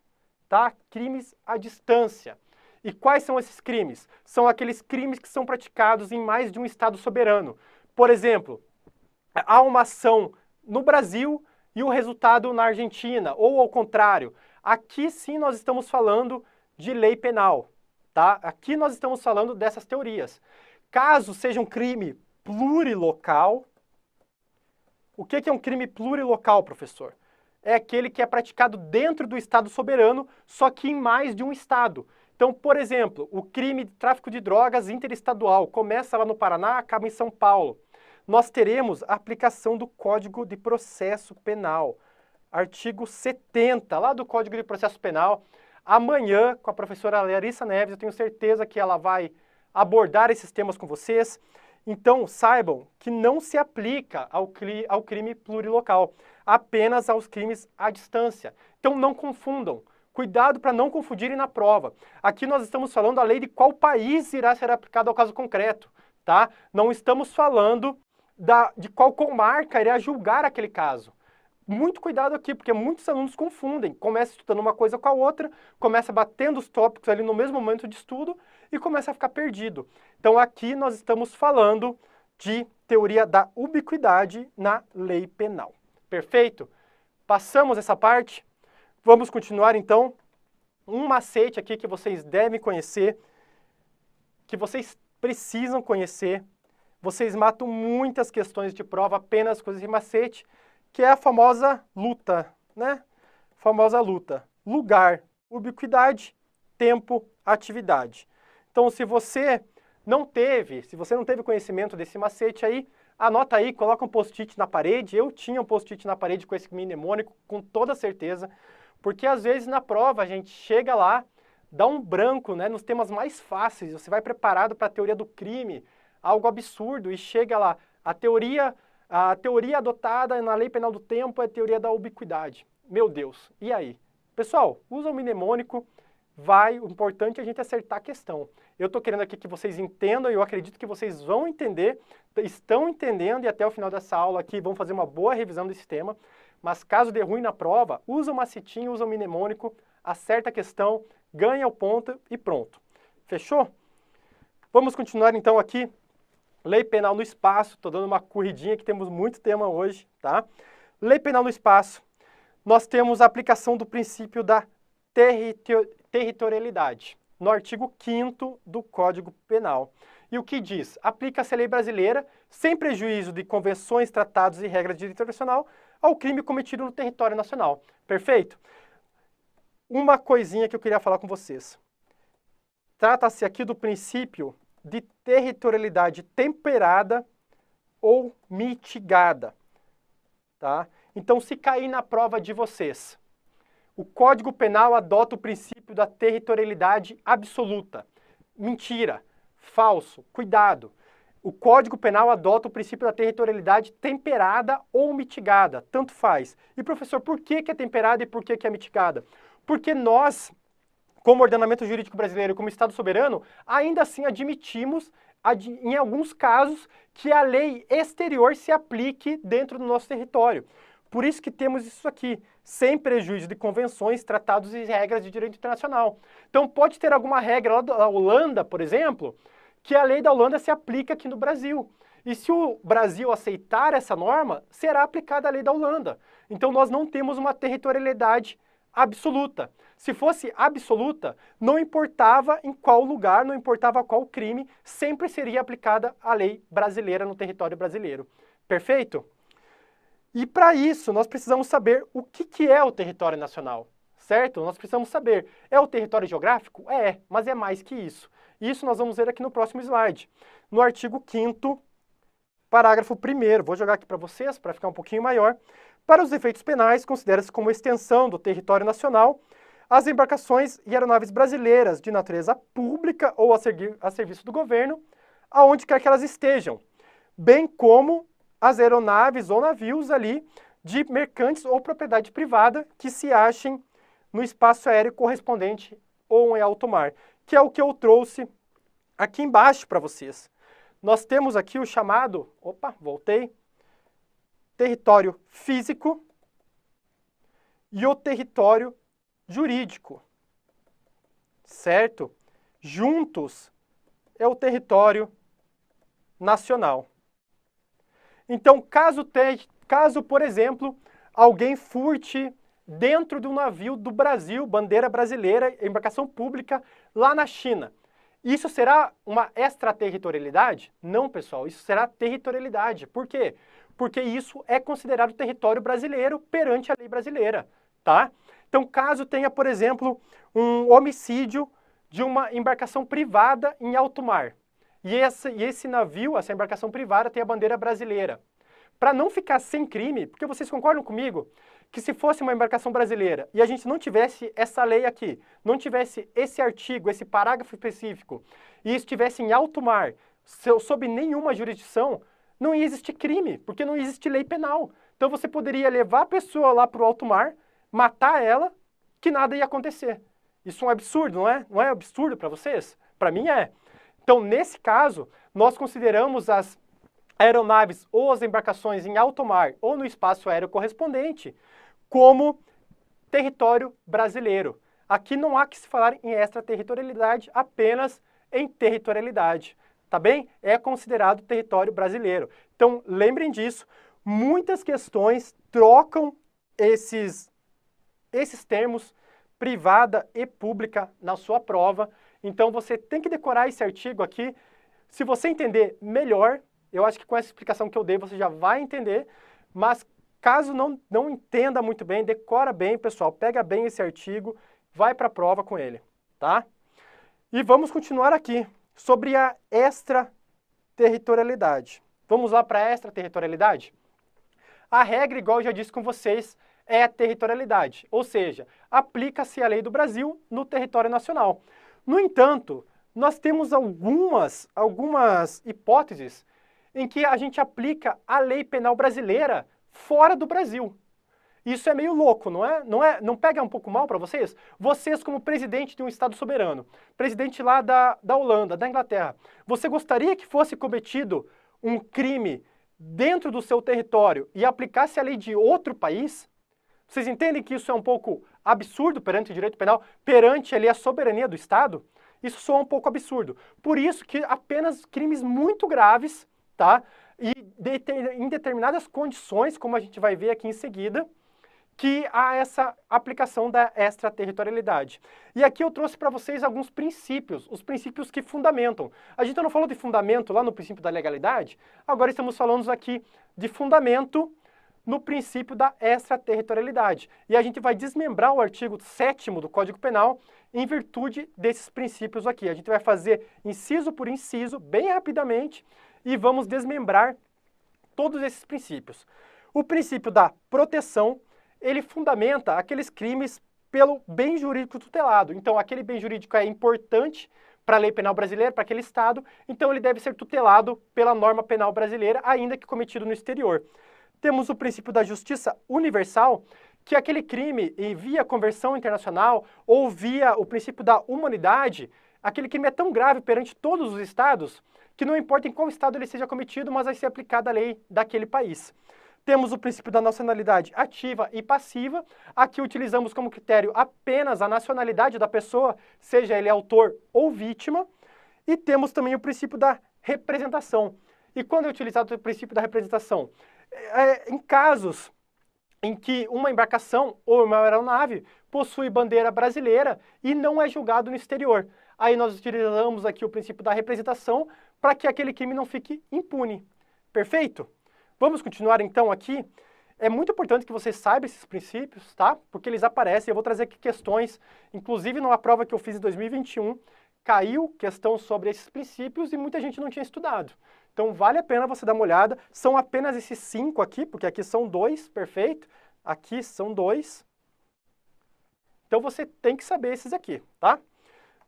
tá? Crimes à distância. E quais são esses crimes? São aqueles crimes que são praticados em mais de um estado soberano. Por exemplo, há uma ação no Brasil e o resultado na Argentina, ou ao contrário. Aqui sim nós estamos falando de lei penal, tá? Aqui nós estamos falando dessas teorias. Caso seja um crime plurilocal, o que é um crime plurilocal, professor? É aquele que é praticado dentro do estado soberano, só que em mais de um estado. Então, por exemplo, o crime de tráfico de drogas interestadual começa lá no Paraná, acaba em São Paulo. Nós teremos a aplicação do Código de Processo Penal, artigo 70, lá do Código de Processo Penal. Amanhã, com a professora Larissa Neves, eu tenho certeza que ela vai abordar esses temas com vocês. Então, saibam que não se aplica ao crime plurilocal, apenas aos crimes à distância. Então, não confundam. Cuidado para não confundirem na prova. Aqui nós estamos falando da lei de qual país irá ser aplicado ao caso concreto, tá? Não estamos falando de qual comarca irá julgar aquele caso. Muito cuidado aqui, porque muitos alunos confundem. Começa estudando uma coisa com a outra, começa batendo os tópicos ali no mesmo momento de estudo e começa a ficar perdido. Então aqui nós estamos falando de teoria da ubiquidade na lei penal. Perfeito? Passamos essa parte? Vamos continuar então. Um macete aqui que vocês devem conhecer, que vocês precisam conhecer. Vocês matam muitas questões de prova apenas com esse macete, que é a famosa luta, né? Famosa luta. Lugar, ubiquidade, tempo, atividade. Então, se você não teve conhecimento desse macete aí, anota aí, coloca um post-it na parede. Eu tinha um post-it na parede com esse mnemônico, com toda certeza, porque às vezes na prova a gente chega lá, dá um branco, né, nos temas mais fáceis, você vai preparado para a teoria do crime, algo absurdo e chega lá, a teoria adotada na Lei Penal do Tempo é a teoria da ubiquidade. Meu Deus, e aí? Pessoal, usa o mnemônico, o importante é a gente acertar a questão. Eu estou querendo aqui que vocês entendam e eu acredito que vocês vão entender, estão entendendo e até o final dessa aula aqui vão fazer uma boa revisão desse tema. Mas caso dê ruim na prova, usa o macetinho, usa o mnemônico, acerta a questão, ganha o ponto e pronto. Fechou? Vamos continuar então aqui. Lei Penal no Espaço, estou dando uma corridinha que temos muito tema hoje, tá? Lei Penal no Espaço, nós temos a aplicação do princípio da territorialidade, no artigo 5º do Código Penal. E o que diz? Aplica-se a lei brasileira, sem prejuízo de convenções, tratados e regras de direito internacional, ao crime cometido no território nacional. Perfeito? Uma coisinha que eu queria falar com vocês. Trata-se aqui do princípio de territorialidade temperada ou mitigada, tá? Então, se cair na prova de vocês, o Código Penal adota o princípio da territorialidade absoluta. Mentira, falso, cuidado. O Código Penal adota o princípio da territorialidade temperada ou mitigada, tanto faz. E professor, por que é temperada e por que é mitigada? Porque nós, como ordenamento jurídico brasileiro, como Estado soberano, ainda assim admitimos, em alguns casos, que a lei exterior se aplique dentro do nosso território. Por isso que temos isso aqui, sem prejuízo de convenções, tratados e regras de direito internacional. Então pode ter alguma regra lá da Holanda, por exemplo, que a lei da Holanda se aplica aqui no Brasil. E se o Brasil aceitar essa norma, será aplicada a lei da Holanda. Então nós não temos uma territorialidade absoluta. Se fosse absoluta, não importava em qual lugar, não importava qual crime, sempre seria aplicada a lei brasileira no território brasileiro. Perfeito? E para isso, nós precisamos saber o que é o território nacional, certo? Nós precisamos saber, é o território geográfico? É, mas é mais que isso. Isso nós vamos ver aqui no próximo slide. No artigo 5º, parágrafo 1º, vou jogar aqui para vocês, para ficar um pouquinho maior. Para os efeitos penais, considera-se como extensão do território nacional as embarcações e aeronaves brasileiras de natureza pública ou a serviço do governo, aonde quer que elas estejam, bem como as aeronaves ou navios ali de mercantes ou propriedade privada que se achem no espaço aéreo correspondente ou em alto mar, que é o que eu trouxe aqui embaixo para vocês. Nós temos aqui o chamado, território físico e o território jurídico, certo? Juntos é o território nacional. Então, caso, por exemplo, alguém furte dentro de um navio do Brasil, bandeira brasileira, embarcação pública, lá na China, isso será uma extraterritorialidade? Não, pessoal, isso será territorialidade. Por quê? Porque isso é considerado território brasileiro perante a lei brasileira, tá? Então, caso tenha, por exemplo, um homicídio de uma embarcação privada em alto mar, e esse navio, essa embarcação privada, tem a bandeira brasileira. Para não ficar sem crime, porque vocês concordam comigo que se fosse uma embarcação brasileira e a gente não tivesse essa lei aqui, não tivesse esse artigo, esse parágrafo específico, e estivesse em alto mar, sob nenhuma jurisdição, não ia existir crime, porque não existe lei penal. Então você poderia levar a pessoa lá para o alto mar, matar ela, que nada ia acontecer. Isso é um absurdo, não é? Não é absurdo para vocês? Para mim é. Então, nesse caso, nós consideramos as aeronaves ou as embarcações em alto mar ou no espaço aéreo correspondente como território brasileiro. Aqui não há que se falar em extraterritorialidade, apenas em territorialidade, tá bem? É considerado território brasileiro. Então, lembrem disso, muitas questões trocam esses termos, privada e pública, na sua prova. Então, você tem que decorar esse artigo aqui. Se você entender melhor, eu acho que com essa explicação que eu dei, você já vai entender. Mas, caso não entenda muito bem, decora bem, pessoal. Pega bem esse artigo, vai para a prova com ele, tá? E vamos continuar aqui, sobre a extraterritorialidade. Vamos lá para a extraterritorialidade? A regra, igual eu já disse com vocês, é a territorialidade. Ou seja, aplica-se a lei do Brasil no território nacional. No entanto, nós temos algumas hipóteses em que a gente aplica a lei penal brasileira fora do Brasil. Isso é meio louco, não é? Não pega um pouco mal para vocês? Vocês, como presidente de um Estado soberano, presidente lá da Holanda, da Inglaterra, você gostaria que fosse cometido um crime dentro do seu território e aplicasse a lei de outro país? Vocês entendem que isso é um pouco absurdo perante o direito penal, perante ali a soberania do Estado? Isso soa um pouco absurdo. Por isso que apenas crimes muito graves, tá? E em determinadas condições, como a gente vai ver aqui em seguida, que há essa aplicação da extraterritorialidade. E aqui eu trouxe para vocês alguns princípios, os princípios que fundamentam. A gente não falou de fundamento lá no princípio da legalidade, agora estamos falando aqui de fundamento no princípio da extraterritorialidade. E a gente vai desmembrar o artigo 7º do Código Penal em virtude desses princípios aqui. A gente vai fazer inciso por inciso, bem rapidamente, e vamos desmembrar todos esses princípios. O princípio da proteção, ele fundamenta aqueles crimes pelo bem jurídico tutelado. Então, aquele bem jurídico é importante para a lei penal brasileira, para aquele Estado, então ele deve ser tutelado pela norma penal brasileira, ainda que cometido no exterior. Temos o princípio da justiça universal, que é aquele crime via conversão internacional ou via o princípio da humanidade, aquele crime é tão grave perante todos os estados que não importa em qual estado ele seja cometido, mas vai ser aplicada a lei daquele país. Temos o princípio da nacionalidade ativa e passiva. Aqui utilizamos como critério apenas a nacionalidade da pessoa, seja ele autor ou vítima. E temos também o princípio da representação. E quando é utilizado o princípio da representação? Em casos em que uma embarcação ou uma aeronave possui bandeira brasileira e não é julgado no exterior. Aí nós utilizamos aqui o princípio da representação para que aquele crime não fique impune. Perfeito? Vamos continuar então aqui. É muito importante que você saiba esses princípios, tá? Porque eles aparecem. Eu vou trazer aqui questões, inclusive numa prova que eu fiz em 2021, caiu questão sobre esses princípios e muita gente não tinha estudado. Então vale a pena você dar uma olhada. São apenas esses 5 aqui, porque aqui são 2, perfeito? Aqui são 2. Então você tem que saber esses aqui, tá?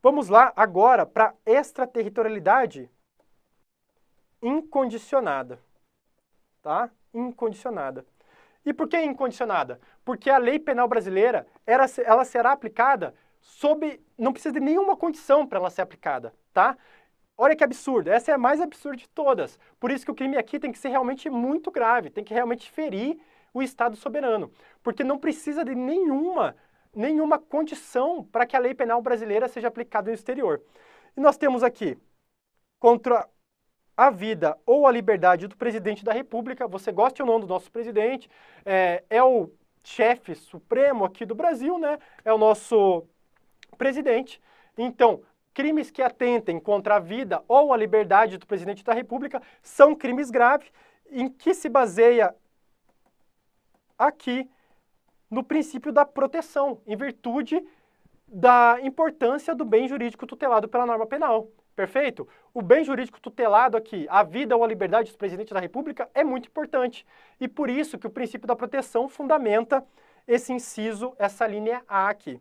Vamos lá agora para extraterritorialidade incondicionada, tá? Incondicionada. E por que incondicionada? Porque a lei penal brasileira, ela será aplicada não precisa de nenhuma condição para ela ser aplicada, tá? Olha que absurdo, essa é a mais absurda de todas. Por isso que o crime aqui tem que ser realmente muito grave, tem que realmente ferir o Estado soberano, porque não precisa de nenhuma condição para que a lei penal brasileira seja aplicada no exterior. E nós temos aqui, contra a vida ou a liberdade do presidente da República, você gosta ou não do nosso presidente, é o chefe supremo aqui do Brasil, né? É o nosso presidente. Então, crimes que atentem contra a vida ou a liberdade do presidente da República são crimes graves, em que se baseia aqui no princípio da proteção, em virtude da importância do bem jurídico tutelado pela norma penal. Perfeito? O bem jurídico tutelado aqui, a vida ou a liberdade do presidente da República, é muito importante. E por isso que o princípio da proteção fundamenta esse inciso, essa linha A aqui.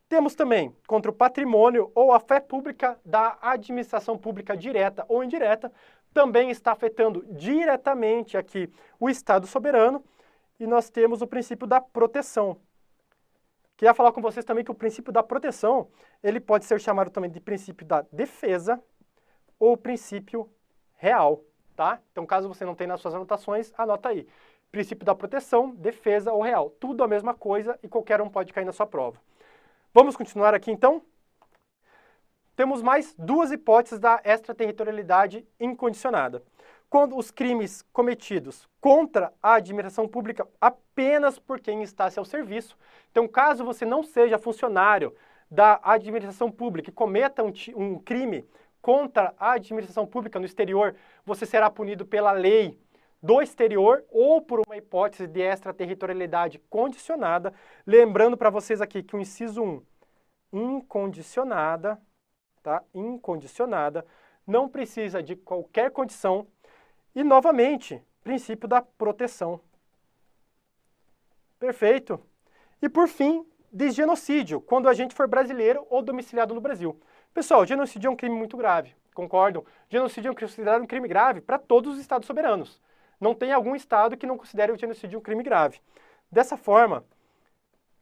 Temos também contra o patrimônio ou a fé pública da administração pública direta ou indireta, também está afetando diretamente aqui o Estado soberano, e nós temos o princípio da proteção. Queria falar com vocês também que o princípio da proteção, ele pode ser chamado também de princípio da defesa ou princípio real, tá? Então, caso você não tenha nas suas anotações, anota aí. Princípio da proteção, defesa ou real. Tudo a mesma coisa e qualquer um pode cair na sua prova. Vamos continuar aqui, então? Temos mais 2 hipóteses da extraterritorialidade incondicionada. Quando os crimes cometidos contra a administração pública apenas por quem está a seu serviço. Então, caso você não seja funcionário da administração pública e cometa um crime contra a administração pública no exterior, você será punido pela lei do exterior ou por uma hipótese de extraterritorialidade condicionada. Lembrando para vocês aqui que o inciso 1, incondicionada, tá? Incondicionada, não precisa de qualquer condição. E, novamente, princípio da proteção. Perfeito. E, por fim, de genocídio, quando a gente for brasileiro ou domiciliado no Brasil. Pessoal, genocídio é um crime muito grave, concordam? Genocídio é considerado um crime grave para todos os estados soberanos. Não tem algum estado que não considere o genocídio um crime grave. Dessa forma,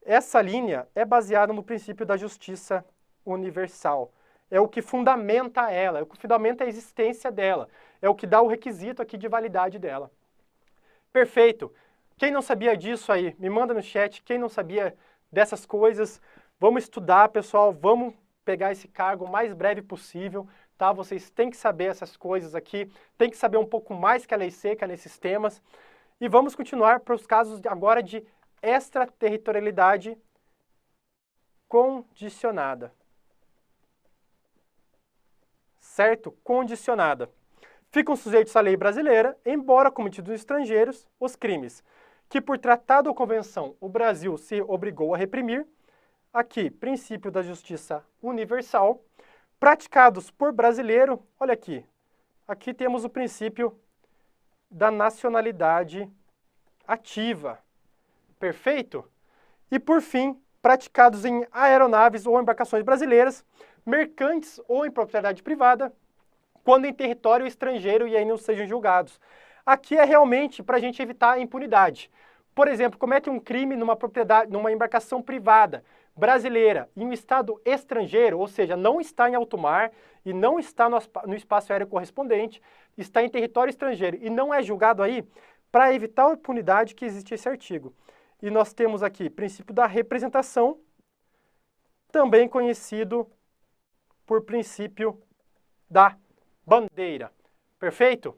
essa linha é baseada no princípio da justiça universal. É o que fundamenta ela, é o que fundamenta a existência dela, é o que dá o requisito aqui de validade dela. Perfeito. Quem não sabia disso aí, me manda no chat. Quem não sabia dessas coisas, vamos estudar, pessoal. Vamos pegar esse cargo o mais breve possível, tá? Vocês têm que saber essas coisas aqui, tem que saber um pouco mais que a lei seca nesses temas. E vamos continuar para os casos agora de extraterritorialidade condicionada. Certo? Condicionada. Ficam sujeitos à lei brasileira, embora cometidos estrangeiros, os crimes que por tratado ou convenção o Brasil se obrigou a reprimir, aqui, princípio da justiça universal, praticados por brasileiro, olha aqui temos o princípio da nacionalidade ativa, perfeito? E por fim, praticados em aeronaves ou embarcações brasileiras, mercantes ou em propriedade privada, quando em território estrangeiro e aí não sejam julgados. Aqui é realmente para a gente evitar a impunidade. Por exemplo, comete um crime numa embarcação privada brasileira em um estado estrangeiro, ou seja, não está em alto mar e não está no espaço aéreo correspondente, está em território estrangeiro e não é julgado aí, para evitar a impunidade que existe esse artigo. E nós temos aqui princípio da representação, também conhecido por princípio da bandeira. Perfeito?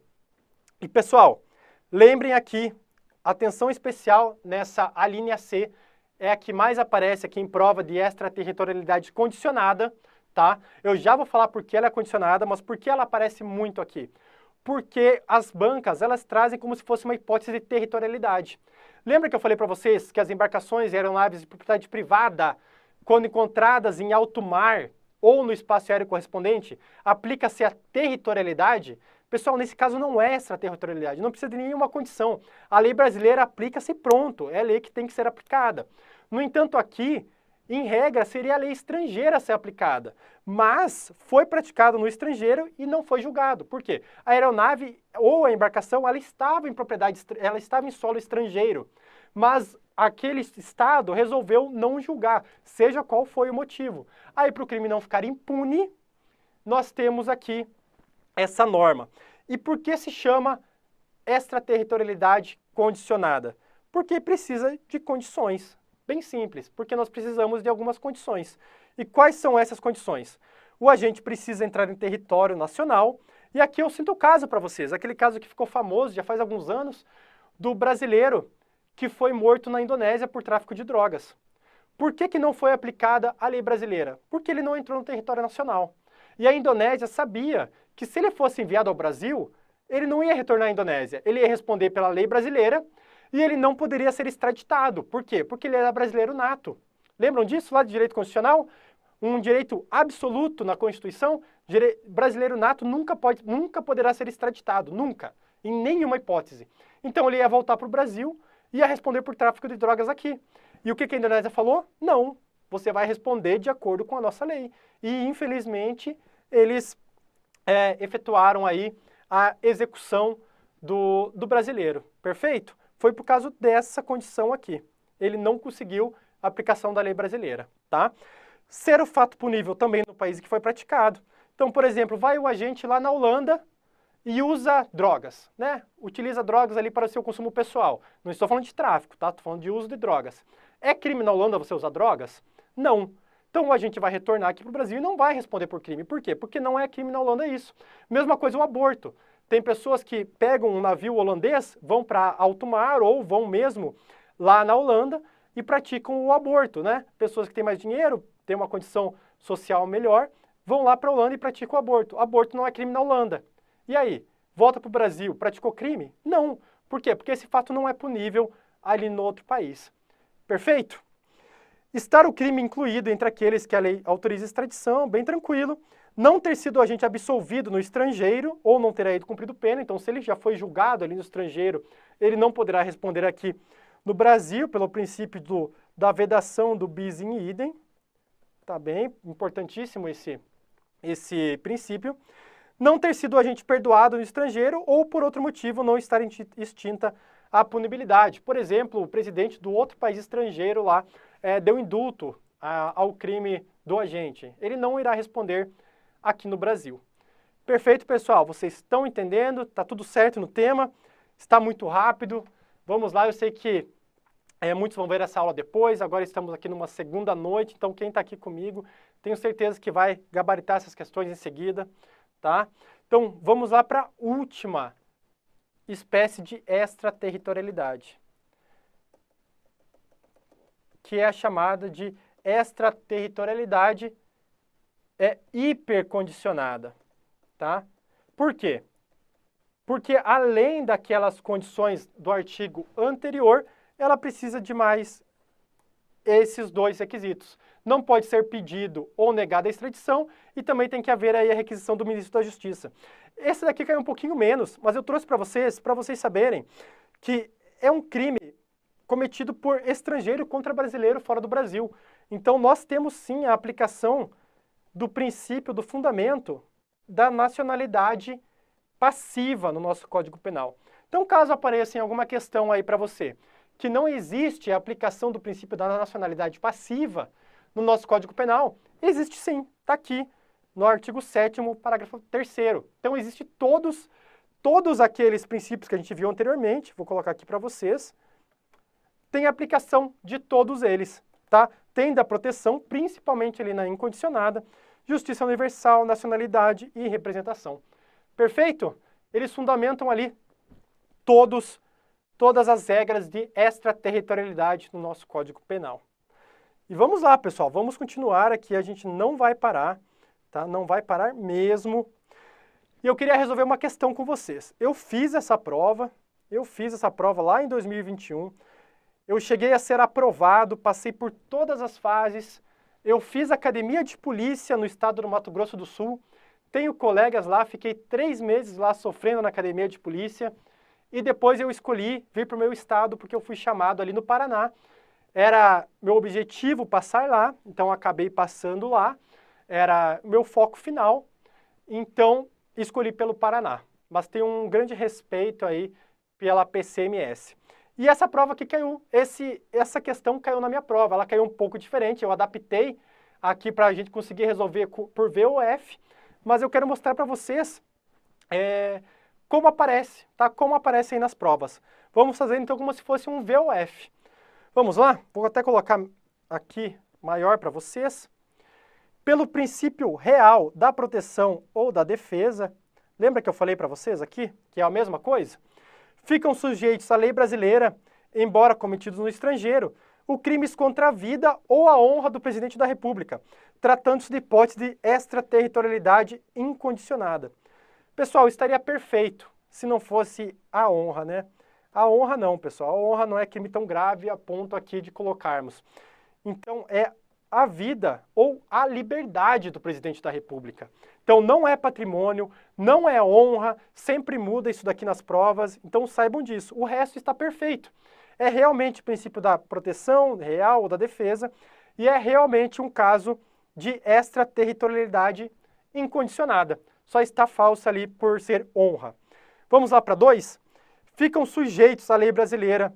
E pessoal, lembrem aqui, atenção especial nessa alínea C, é a que mais aparece aqui em prova de extraterritorialidade condicionada, tá? Eu já vou falar por que ela é condicionada, mas por que ela aparece muito aqui? Porque as bancas, elas trazem como se fosse uma hipótese de territorialidade. Lembra que eu falei para vocês que as embarcações e aeronaves de propriedade privada, quando encontradas em alto mar ou no espaço aéreo correspondente, aplica-se a territorialidade? Pessoal, nesse caso não é extraterritorialidade, não precisa de nenhuma condição. A lei brasileira aplica-se pronto, é a lei que tem que ser aplicada. No entanto, aqui, em regra, seria a lei estrangeira a ser aplicada, mas foi praticado no estrangeiro e não foi julgado. Por quê? A aeronave ou a embarcação, ela estava em solo estrangeiro, mas aquele estado resolveu não julgar, seja qual foi o motivo. Aí, para o crime não ficar impune, nós temos aqui essa norma. E por que se chama extraterritorialidade condicionada? Porque precisa de condições. Bem simples, porque nós precisamos de algumas condições. E quais são essas condições? O agente precisa entrar em território nacional, e aqui eu sinto o caso para vocês, aquele caso que ficou famoso já faz alguns anos, do brasileiro que foi morto na Indonésia por tráfico de drogas. Por que não foi aplicada a lei brasileira? Porque ele não entrou no território nacional. E a Indonésia sabia que se ele fosse enviado ao Brasil, ele não ia retornar à Indonésia, ele ia responder pela lei brasileira e ele não poderia ser extraditado. Por quê? Porque ele era brasileiro nato. Lembram disso lá de direito constitucional? Um direito absoluto na Constituição, brasileiro nato nunca poderá ser extraditado, nunca, em nenhuma hipótese. Então ele ia voltar para o Brasil e ia responder por tráfico de drogas aqui. E o que a Indonésia falou? Não, você vai responder de acordo com a nossa lei. E infelizmente eles efetuaram aí a execução do brasileiro, perfeito? Foi por causa dessa condição aqui. Ele não conseguiu a aplicação da lei brasileira, tá? Ser o fato punível também no país que foi praticado. Então, por exemplo, vai o agente lá na Holanda e usa drogas, né? Utiliza drogas ali para o seu consumo pessoal. Não estou falando de tráfico, tá? Estou falando de uso de drogas. É crime na Holanda você usar drogas? Não. Então a gente vai retornar aqui para o Brasil e não vai responder por crime. Por quê? Porque não é crime na Holanda isso. Mesma coisa o aborto. Tem pessoas que pegam um navio holandês, vão para alto mar ou vão mesmo lá na Holanda e praticam o aborto, né? Pessoas que têm mais dinheiro, têm uma condição social melhor, vão lá para a Holanda e praticam o aborto. Aborto não é crime na Holanda. E aí? Volta para o Brasil, praticou crime? Não. Por quê? Porque esse fato não é punível ali no outro país. Perfeito? Estar o crime incluído entre aqueles que a lei autoriza extradição, bem tranquilo. Não ter sido agente absolvido no estrangeiro ou não ter ido cumprido pena. Então, se ele já foi julgado ali no estrangeiro, ele não poderá responder aqui no Brasil pelo princípio da vedação do bis in idem. Tá bem? Importantíssimo esse esse princípio, não ter sido agente perdoado no estrangeiro ou, por outro motivo, não estar extinta a punibilidade. Por exemplo, o presidente do outro país estrangeiro lá deu indulto ao crime do agente. Ele não irá responder aqui no Brasil. Perfeito, pessoal? Vocês estão entendendo? Está tudo certo no tema? Está muito rápido? Vamos lá, eu sei que muitos vão ver essa aula depois, agora estamos aqui numa segunda noite, então quem está aqui comigo, tenho certeza que vai gabaritar essas questões em seguida, tá? Então, vamos lá para a última espécie de extraterritorialidade, que é a chamada de extraterritorialidade hipercondicionada, tá? Por quê? Porque além daquelas condições do artigo anterior, ela precisa de mais esses dois requisitos. Não pode ser pedido ou negada a extradição e também tem que haver aí a requisição do ministro da Justiça. Esse daqui caiu um pouquinho menos, mas eu trouxe para vocês saberem que é um crime cometido por estrangeiro contra brasileiro fora do Brasil. Então nós temos sim a aplicação do princípio, do fundamento da nacionalidade passiva no nosso Código Penal. Então, caso apareça em alguma questão aí para você que não existe a aplicação do princípio da nacionalidade passiva no nosso Código Penal, existe sim, está aqui no artigo 7º, parágrafo 3º. Então, existe todos aqueles princípios que a gente viu anteriormente, vou colocar aqui para vocês, tem aplicação de todos eles, tá? Tem da proteção, principalmente ali na incondicionada, justiça universal, nacionalidade e representação. Perfeito? Eles fundamentam ali todas as regras de extraterritorialidade no nosso Código Penal. E vamos lá, pessoal, vamos continuar aqui, a gente não vai parar, tá? Não vai parar mesmo. E eu queria resolver uma questão com vocês. Eu fiz essa prova lá em 2021, eu cheguei a ser aprovado, passei por todas as fases, eu fiz academia de polícia no estado do Mato Grosso do Sul, tenho colegas lá, fiquei 3 meses lá sofrendo na academia de polícia e depois eu escolhi vir para o meu estado porque eu fui chamado ali no Paraná. Era meu objetivo passar lá, então acabei passando lá, era meu foco final, então escolhi pelo Paraná. Mas tenho um grande respeito aí pela PCMS. E essa prova que caiu, essa questão caiu na minha prova, ela caiu um pouco diferente, eu adaptei aqui para a gente conseguir resolver por VOF, mas eu quero mostrar para vocês como aparece, tá? Como aparece aí nas provas. Vamos fazer então como se fosse um VOF. Vamos lá? Vou até colocar aqui maior para vocês. Pelo princípio real da proteção ou da defesa, lembra que eu falei para vocês aqui, que é a mesma coisa? Ficam sujeitos à lei brasileira, embora cometidos no estrangeiro, os crimes contra a vida ou a honra do presidente da República, tratando-se de hipótese de extraterritorialidade incondicionada. Pessoal, estaria perfeito se não fosse a honra, né? A honra não, pessoal. A honra não é crime tão grave a ponto aqui de colocarmos. Então, é a vida ou a liberdade do presidente da República. Então, não é patrimônio, não é honra, sempre muda isso daqui nas provas, então saibam disso. O resto está perfeito. É realmente o princípio da proteção real ou da defesa e é realmente um caso de extraterritorialidade incondicionada. Só está falsa ali por ser honra. Vamos lá para 2? Ficam sujeitos à lei brasileira,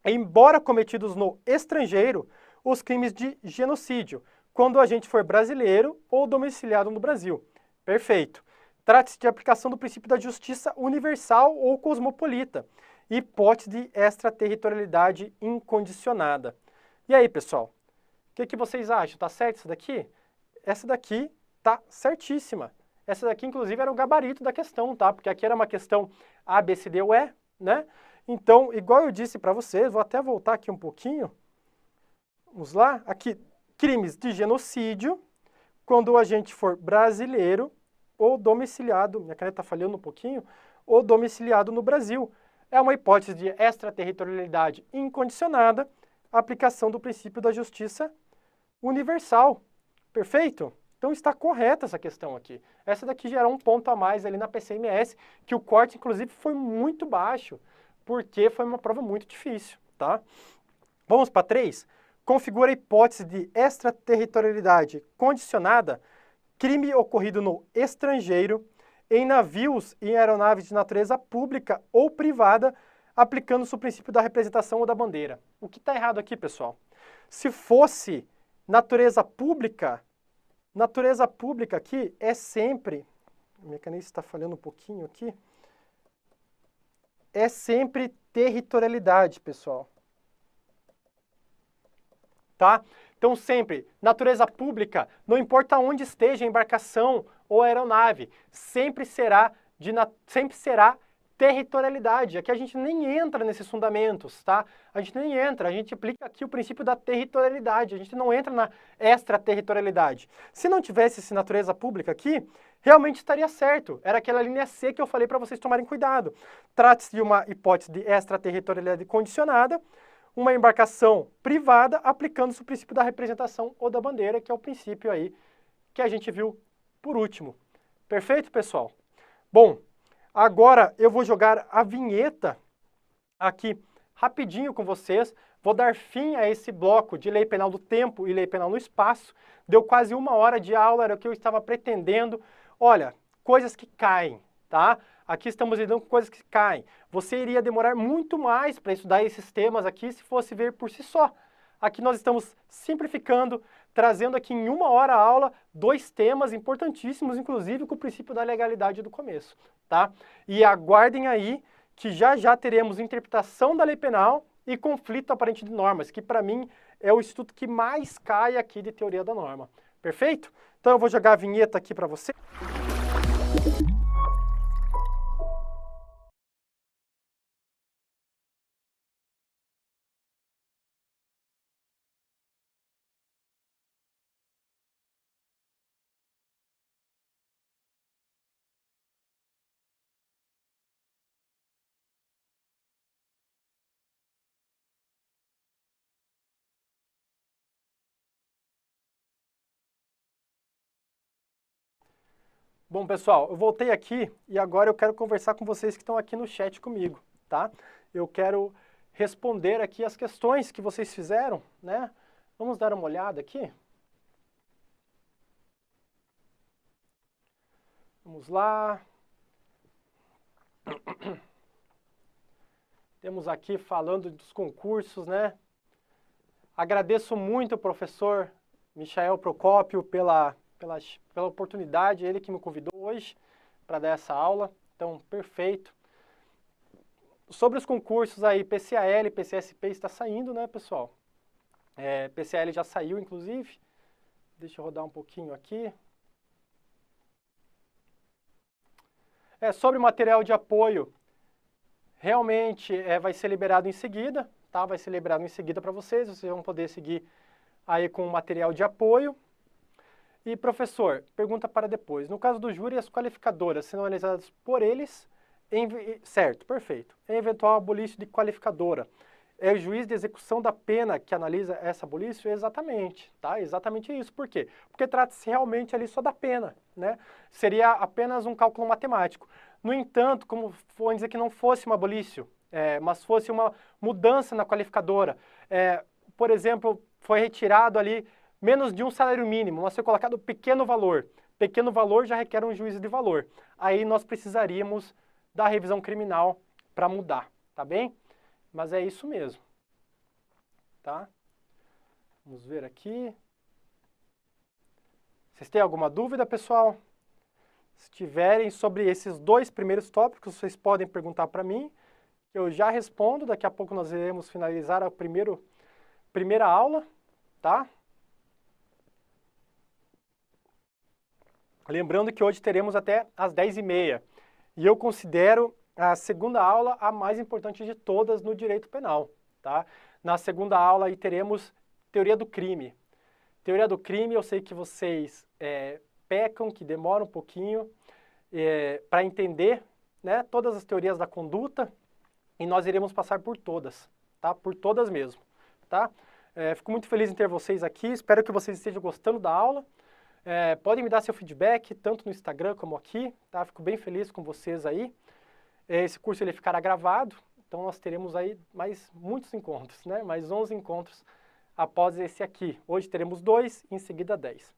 embora cometidos no estrangeiro, os crimes de genocídio, quando o agente for brasileiro ou domiciliado no Brasil. Perfeito. Trata-se de aplicação do princípio da justiça universal ou cosmopolita, hipótese de extraterritorialidade incondicionada. E aí, pessoal? O que vocês acham? Tá certo isso daqui? Essa daqui tá certíssima. Essa daqui, inclusive, era o gabarito da questão, tá? Porque aqui era uma questão A, B, C, D ou E, né? Então, igual eu disse para vocês, vou até voltar aqui um pouquinho. Vamos lá? Aqui, crimes de genocídio, quando o agente for brasileiro ou domiciliado, minha caneta está falhando um pouquinho, ou domiciliado no Brasil. É uma hipótese de extraterritorialidade incondicionada, aplicação do princípio da justiça universal. Perfeito? Então está correta essa questão aqui. Essa daqui gerou um ponto a mais ali na PCMS, que o corte, inclusive, foi muito baixo, porque foi uma prova muito difícil, tá? Vamos para 3? Configura a hipótese de extraterritorialidade condicionada crime ocorrido no estrangeiro, em navios e em aeronaves de natureza pública ou privada, aplicando-se o princípio da representação ou da bandeira. O que está errado aqui, pessoal? Se fosse natureza pública aqui é sempre... O mecanismo está falhando um pouquinho aqui. É sempre territorialidade, pessoal. Tá? Então, sempre, natureza pública, não importa onde esteja a embarcação ou a aeronave, sempre será territorialidade. Aqui a gente nem entra nesses fundamentos, tá? A gente nem entra, a gente aplica aqui o princípio da territorialidade, a gente não entra na extraterritorialidade. Se não tivesse essa natureza pública aqui, realmente estaria certo. Era aquela linha C que eu falei para vocês tomarem cuidado. Trata-se de uma hipótese de extraterritorialidade condicionada, uma embarcação privada aplicando-se o princípio da representação ou da bandeira, que é o princípio aí que a gente viu por último. Perfeito, pessoal? Bom, agora eu vou jogar a vinheta aqui rapidinho com vocês. Vou dar fim a esse bloco de lei penal do tempo e lei penal no espaço. Deu quase 1 hora de aula, era o que eu estava pretendendo. Olha, coisas que caem, tá? Aqui estamos lidando com coisas que caem. Você iria demorar muito mais para estudar esses temas aqui se fosse ver por si só. Aqui nós estamos simplificando, trazendo aqui em 1 hora a aula 2 temas importantíssimos, inclusive com o princípio da legalidade do começo, tá? E aguardem aí que já teremos interpretação da lei penal e conflito aparente de normas, que para mim é o instituto que mais cai aqui de teoria da norma. Perfeito? Então eu vou jogar a vinheta aqui para você. Bom, pessoal, eu voltei aqui e agora eu quero conversar com vocês que estão aqui no chat comigo, tá? Eu quero responder aqui as questões que vocês fizeram, né? Vamos dar uma olhada aqui? Vamos lá. Temos aqui falando dos concursos, né? Agradeço muito ao professor Michael Procópio pela oportunidade, ele que me convidou hoje para dar essa aula, então perfeito. Sobre os concursos aí, PCAL, PCSP está saindo, né, pessoal? PCAL já saiu, inclusive. Deixa eu rodar um pouquinho aqui. Sobre o material de apoio, realmente vai ser liberado em seguida, tá? Vai ser liberado em seguida para vocês vão poder seguir aí com o material de apoio. E, professor, pergunta para depois. No caso do júri, as qualificadoras serão analisadas por eles, certo, perfeito. Em eventual abolício de qualificadora, é o juiz de execução da pena que analisa essa abolício? Exatamente, tá? Exatamente isso. Por quê? Porque trata-se realmente ali só da pena, né? Seria apenas um cálculo matemático. No entanto, como vamos dizer que não fosse uma abolício, mas fosse uma mudança na qualificadora, por exemplo, foi retirado ali menos de um salário mínimo, mas foi colocado pequeno valor. Pequeno valor já requer um juízo de valor. Aí nós precisaríamos da revisão criminal para mudar, tá bem? Mas é isso mesmo, tá? Vamos ver aqui. Vocês têm alguma dúvida, pessoal? Se tiverem sobre esses 2 primeiros tópicos, vocês podem perguntar para mim, que eu já respondo. Daqui a pouco nós iremos finalizar a primeira aula, tá? Lembrando que hoje teremos até às 10h30. E eu considero a segunda aula a mais importante de todas no direito penal, tá? Na segunda aula aí teremos teoria do crime. Teoria do crime, eu sei que vocês pecam, que demora um pouquinho para entender, né, todas as teorias da conduta, e nós iremos passar por todas, tá? Por todas mesmo, tá? Fico muito feliz em ter vocês aqui, espero que vocês estejam gostando da aula. Podem me dar seu feedback, tanto no Instagram como aqui, tá? Fico bem feliz com vocês aí. Esse curso ele ficará gravado, então nós teremos aí mais muitos encontros, né? Mais 11 encontros após esse aqui. Hoje teremos 2, em seguida 10.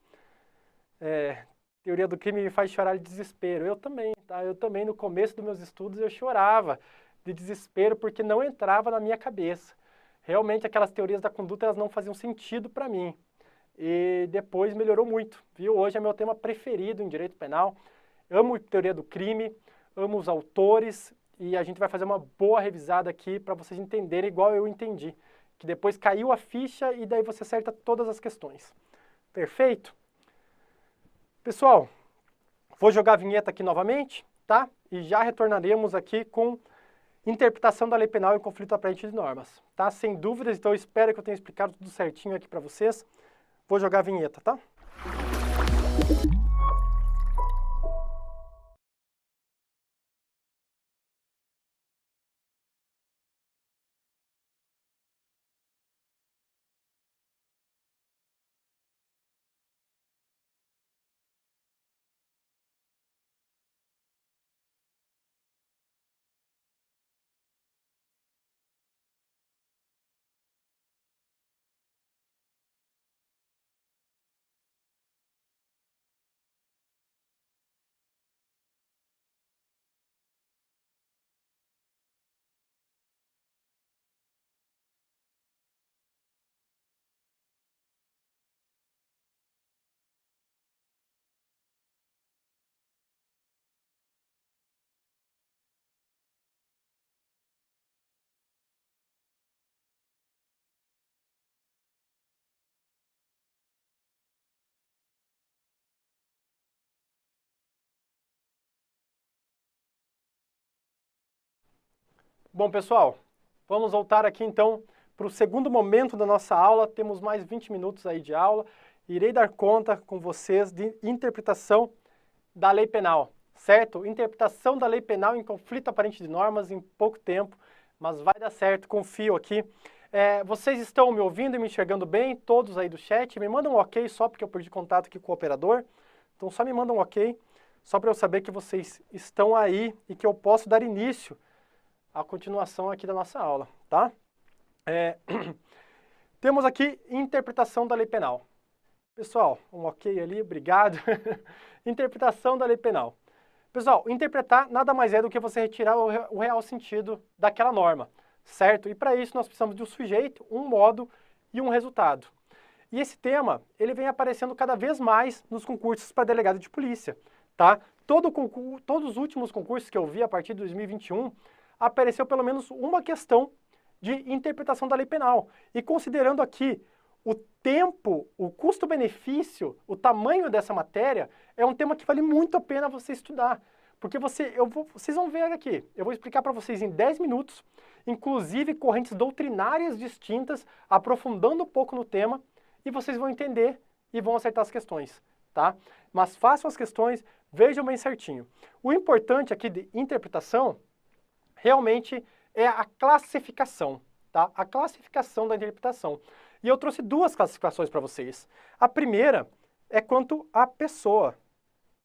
teoria do crime me faz chorar de desespero. Eu também, tá? Eu também, no começo dos meus estudos, eu chorava de desespero porque não entrava na minha cabeça. Realmente, aquelas teorias da conduta, elas não faziam sentido para mim. E depois melhorou muito, viu? Hoje é meu tema preferido em direito penal. Amo teoria do crime, amo os autores e a gente vai fazer uma boa revisada aqui para vocês entenderem igual eu entendi. Que depois caiu a ficha e daí você acerta todas as questões. Perfeito? Pessoal, vou jogar a vinheta aqui novamente, tá? E já retornaremos aqui com interpretação da lei penal em conflito aparente de normas, tá? Sem dúvidas, então eu espero que eu tenha explicado tudo certinho aqui para vocês. Vou jogar a vinheta, tá? Bom, pessoal, vamos voltar aqui então para o segundo momento da nossa aula. Temos mais 20 minutos aí de aula. Irei dar conta com vocês de interpretação da lei penal, certo? Interpretação da lei penal em conflito aparente de normas em pouco tempo, mas vai dar certo, confio aqui. Vocês estão me ouvindo e me enxergando bem? Todos aí do chat, me mandam um ok só porque eu perdi contato aqui com o operador. Então só me mandam um ok, só para eu saber que vocês estão aí e que eu posso dar início a continuação aqui da nossa aula, tá? Temos aqui interpretação da lei penal. Pessoal, um ok ali, obrigado. Interpretação da lei penal. Pessoal, interpretar nada mais é do que você retirar o real sentido daquela norma, certo? E para isso nós precisamos de um sujeito, um modo e um resultado. E esse tema, ele vem aparecendo cada vez mais nos concursos para delegado de polícia, tá? Todos os últimos concursos que eu vi a partir de 2021, apareceu pelo menos uma questão de interpretação da lei penal. E considerando aqui o tempo, o custo-benefício, o tamanho dessa matéria, é um tema que vale muito a pena você estudar. Porque vocês vão ver aqui, eu vou explicar para vocês em 10 minutos, inclusive correntes doutrinárias distintas, aprofundando um pouco no tema, e vocês vão entender e vão acertar as questões, tá? Mas façam as questões, vejam bem certinho. O importante aqui de interpretação realmente é a classificação, tá? A classificação da interpretação. E eu trouxe duas classificações para vocês. A primeira é quanto à pessoa,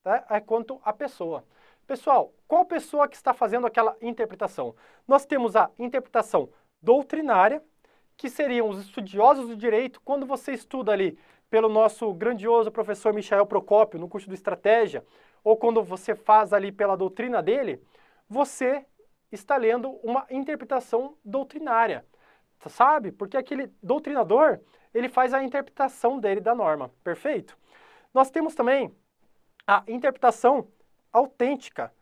tá? É quanto à pessoa. Pessoal, qual pessoa que está fazendo aquela interpretação? Nós temos a interpretação doutrinária, que seriam os estudiosos do direito. Quando você estuda ali pelo nosso grandioso professor Michael Procópio, no curso de Estratégia, ou quando você faz ali pela doutrina dele, você está lendo uma interpretação doutrinária, sabe? Porque aquele doutrinador, ele faz a interpretação dele da norma, perfeito? Nós temos também a interpretação autêntica,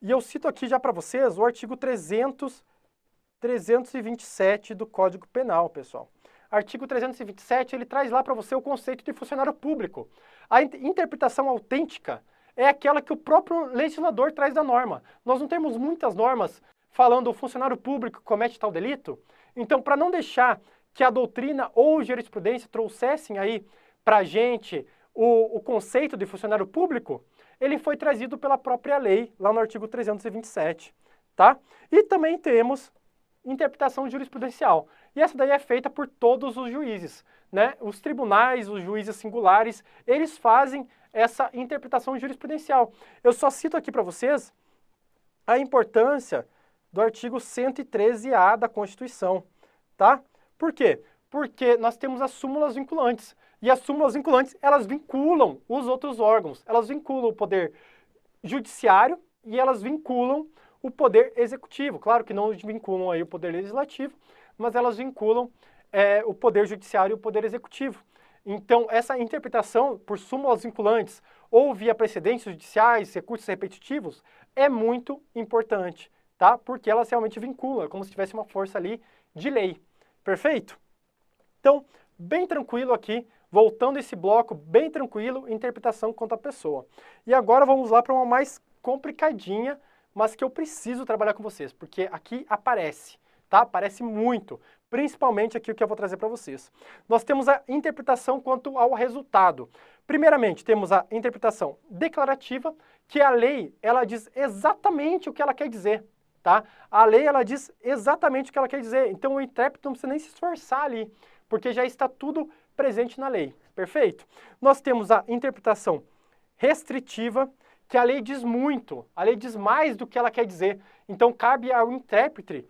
e eu cito aqui já para vocês o artigo 327 do Código Penal, pessoal. Artigo 327, ele traz lá para você o conceito de funcionário público. A interpretação autêntica é aquela que o próprio legislador traz da norma. Nós não temos muitas normas falando o funcionário público comete tal delito. Então, para não deixar que a doutrina ou jurisprudência trouxessem aí para a gente o conceito de funcionário público, ele foi trazido pela própria lei, lá no artigo 327, tá? E também temos interpretação jurisprudencial. E essa daí é feita por todos os juízes, né? Os tribunais, os juízes singulares, eles fazem essa interpretação jurisprudencial. Eu só cito aqui para vocês a importância do artigo 113-A da Constituição, tá? Por quê? Porque nós temos as súmulas vinculantes. E as súmulas vinculantes, elas vinculam os outros órgãos. Elas vinculam o poder judiciário e elas vinculam o poder executivo. Claro que não vinculam aí o poder legislativo, mas elas vinculam o poder judiciário e o poder executivo. Então, essa interpretação por súmulas vinculantes ou via precedentes judiciais, recursos repetitivos, é muito importante, tá? Porque elas realmente vinculam, é como se tivesse uma força ali de lei. Perfeito? Então, bem tranquilo aqui, voltando esse bloco, bem tranquilo, interpretação contra a pessoa. E agora vamos lá para uma mais complicadinha, mas que eu preciso trabalhar com vocês, porque aqui aparece, tá? Aparece muito, principalmente aqui o que eu vou trazer para vocês. Nós temos a interpretação quanto ao resultado. Primeiramente, temos a interpretação declarativa, que a lei, ela diz exatamente o que ela quer dizer, tá? A lei, ela diz exatamente o que ela quer dizer, então o intérprete não precisa nem se esforçar ali, porque já está tudo presente na lei, perfeito? Nós temos a interpretação restritiva, que a lei diz muito, a lei diz mais do que ela quer dizer, então cabe ao intérprete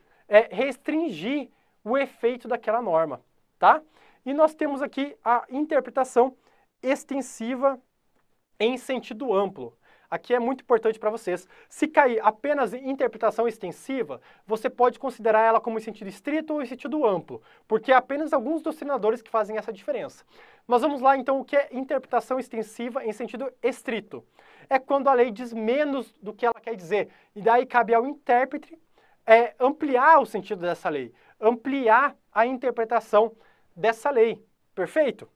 restringir o efeito daquela norma, tá? E nós temos aqui a interpretação extensiva em sentido amplo. Aqui é muito importante para vocês. Se cair apenas em interpretação extensiva, você pode considerar ela como em sentido estrito ou em sentido amplo, porque é apenas alguns doutrinadores que fazem essa diferença. Mas vamos lá, então, o que é interpretação extensiva em sentido estrito? É quando a lei diz menos do que ela quer dizer, e daí cabe ao intérprete ampliar o sentido dessa lei, ampliar a interpretação dessa lei, perfeito?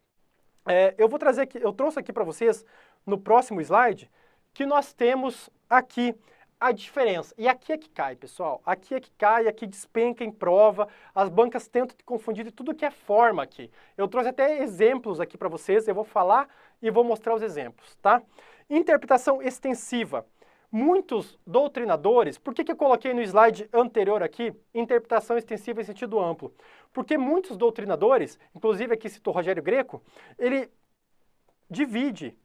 Eu trouxe aqui para vocês, no próximo slide, que nós temos aqui a diferença. E aqui é que cai, pessoal. Aqui é que cai, aqui despenca em prova. As bancas tentam te confundir de tudo que é forma aqui. Eu trouxe até exemplos aqui para vocês. Eu vou falar e vou mostrar os exemplos, tá? Interpretação extensiva. Muitos doutrinadores, por que eu coloquei no slide anterior aqui, interpretação extensiva em sentido amplo? Porque muitos doutrinadores, inclusive aqui citou Rogério Greco, ele divide.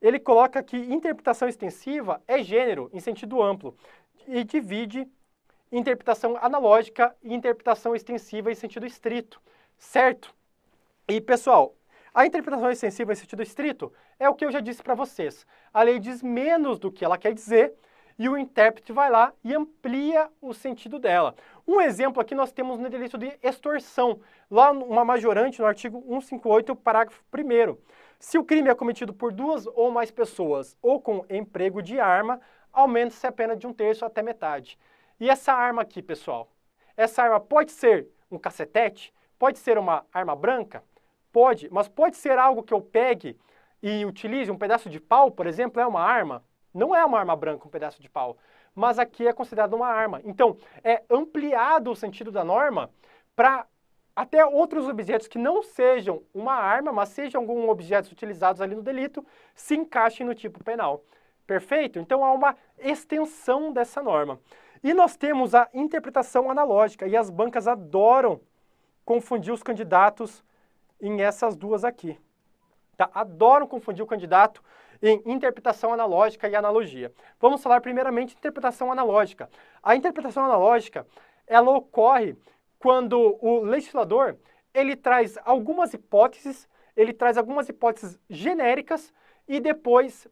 Ele coloca que interpretação extensiva é gênero, em sentido amplo, e divide interpretação analógica e interpretação extensiva em sentido estrito, certo? E, pessoal, a interpretação extensiva em sentido estrito é o que eu já disse para vocês. A lei diz menos do que ela quer dizer e o intérprete vai lá e amplia o sentido dela. Um exemplo aqui nós temos no delito de extorsão, lá uma majorante no artigo 158, parágrafo 1º. Se o crime é cometido por 2 ou mais pessoas ou com emprego de arma, aumenta-se a pena de 1/3 até metade. E essa arma aqui, pessoal, essa arma pode ser um cacetete? Pode ser uma arma branca? Pode, mas pode ser algo que eu pegue e utilize, um pedaço de pau, por exemplo, é uma arma? Não é uma arma branca, um pedaço de pau, mas aqui é considerado uma arma. Então, é ampliado o sentido da norma para até outros objetos que não sejam uma arma, mas sejam alguns objetos utilizados ali no delito, se encaixem no tipo penal. Perfeito? Então, há uma extensão dessa norma. E nós temos a interpretação analógica, e as bancas adoram confundir os candidatos em essas duas aqui. Tá? Adoram confundir o candidato em interpretação analógica e analogia. Vamos falar primeiramente de interpretação analógica. A interpretação analógica, ela ocorre quando o legislador, ele traz algumas hipóteses genéricas e depois,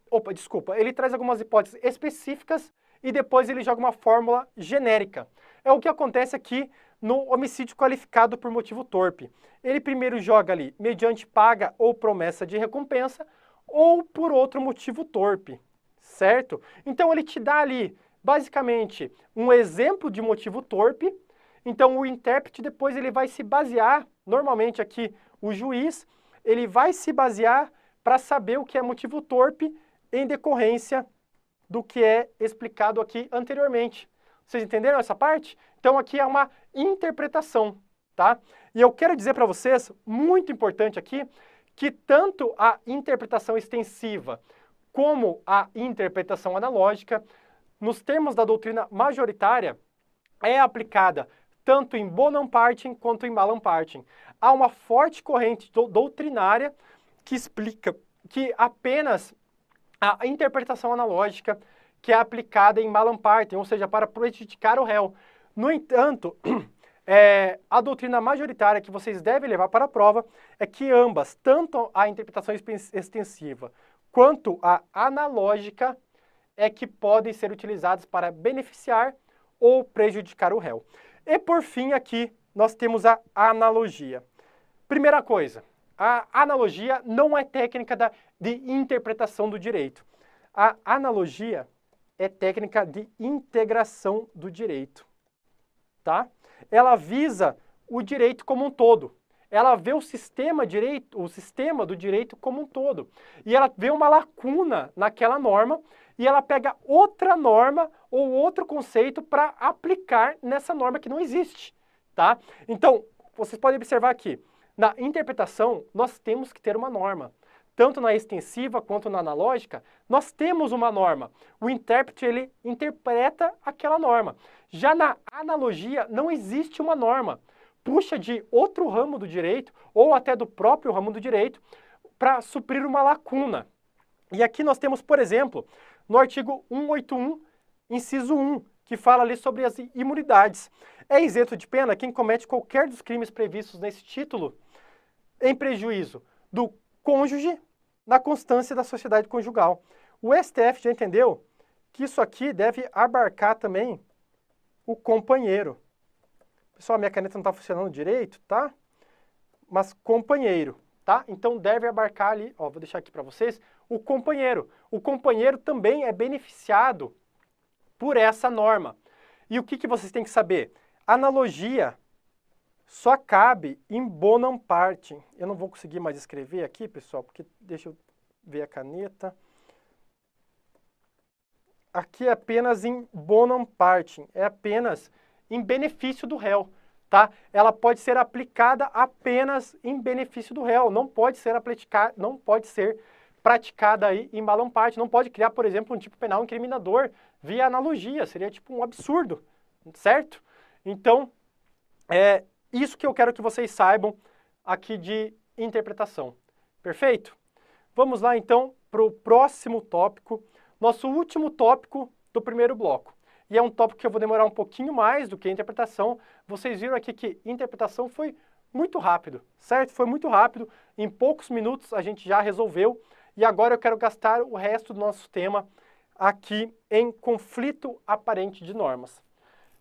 ele traz algumas hipóteses específicas e depois ele joga uma fórmula genérica. É o que acontece aqui no homicídio qualificado por motivo torpe. Ele primeiro joga ali mediante paga ou promessa de recompensa ou por outro motivo torpe, certo? Então ele te dá ali, basicamente, um exemplo de motivo torpe. Então o intérprete depois ele vai se basear, normalmente aqui o juiz, ele vai se basear para saber o que é motivo torpe em decorrência do que é explicado aqui anteriormente. Vocês entenderam essa parte? Então aqui é uma interpretação, tá? E eu quero dizer para vocês, muito importante aqui, que tanto a interpretação extensiva como a interpretação analógica, nos termos da doutrina majoritária, é aplicada tanto em bonum partem quanto em malum partem. Há uma forte corrente doutrinária que explica que apenas a interpretação analógica que é aplicada em malum partem, ou seja, para prejudicar o réu. No entanto, A doutrina majoritária que vocês devem levar para a prova é que ambas, tanto a interpretação extensiva quanto a analógica, é que podem ser utilizadas para beneficiar ou prejudicar o réu. E por fim aqui nós temos a analogia. Primeira coisa, a analogia não é técnica de interpretação do direito. A analogia é técnica de integração do direito, tá? Ela visa o direito como um todo. Ela vê o sistema do direito como um todo. E ela vê uma lacuna naquela norma e ela pega outra norma ou outro conceito para aplicar nessa norma que não existe, tá? Então, vocês podem observar aqui, na interpretação, nós temos que ter uma norma. Tanto na extensiva quanto na analógica, nós temos uma norma. O intérprete, ele interpreta aquela norma. Já na analogia, não existe uma norma. Puxa de outro ramo do direito, ou até do próprio ramo do direito, para suprir uma lacuna. E aqui nós temos, por exemplo, no artigo 181, inciso 1, que fala ali sobre as imunidades. É isento de pena quem comete qualquer dos crimes previstos nesse título em prejuízo do cônjuge na constância da sociedade conjugal. O STF já entendeu que isso aqui deve abarcar também o companheiro. Pessoal, minha caneta não está funcionando direito, tá? Mas companheiro, tá? Então deve abarcar ali, ó, vou deixar aqui para vocês, o companheiro. O companheiro também é beneficiado por essa norma. E o que vocês têm que saber? Analogia só cabe in bonam partem. Eu não vou conseguir mais escrever aqui, pessoal, porque deixa eu ver a caneta. Aqui é apenas in bonam partem, é apenas em benefício do réu, tá? Ela pode ser aplicada apenas em benefício do réu, não pode ser praticada aí em bonam partem, não pode criar, por exemplo, um tipo penal incriminador via analogia, seria tipo um absurdo, certo? Então, é isso que eu quero que vocês saibam aqui de interpretação. Perfeito? Vamos lá, então, para o próximo tópico, nosso último tópico do primeiro bloco. E é um tópico que eu vou demorar um pouquinho mais do que a interpretação. Vocês viram aqui que interpretação foi muito rápido, certo? Foi muito rápido, em poucos minutos a gente já resolveu. E agora eu quero gastar o resto do nosso tema aqui em conflito aparente de normas.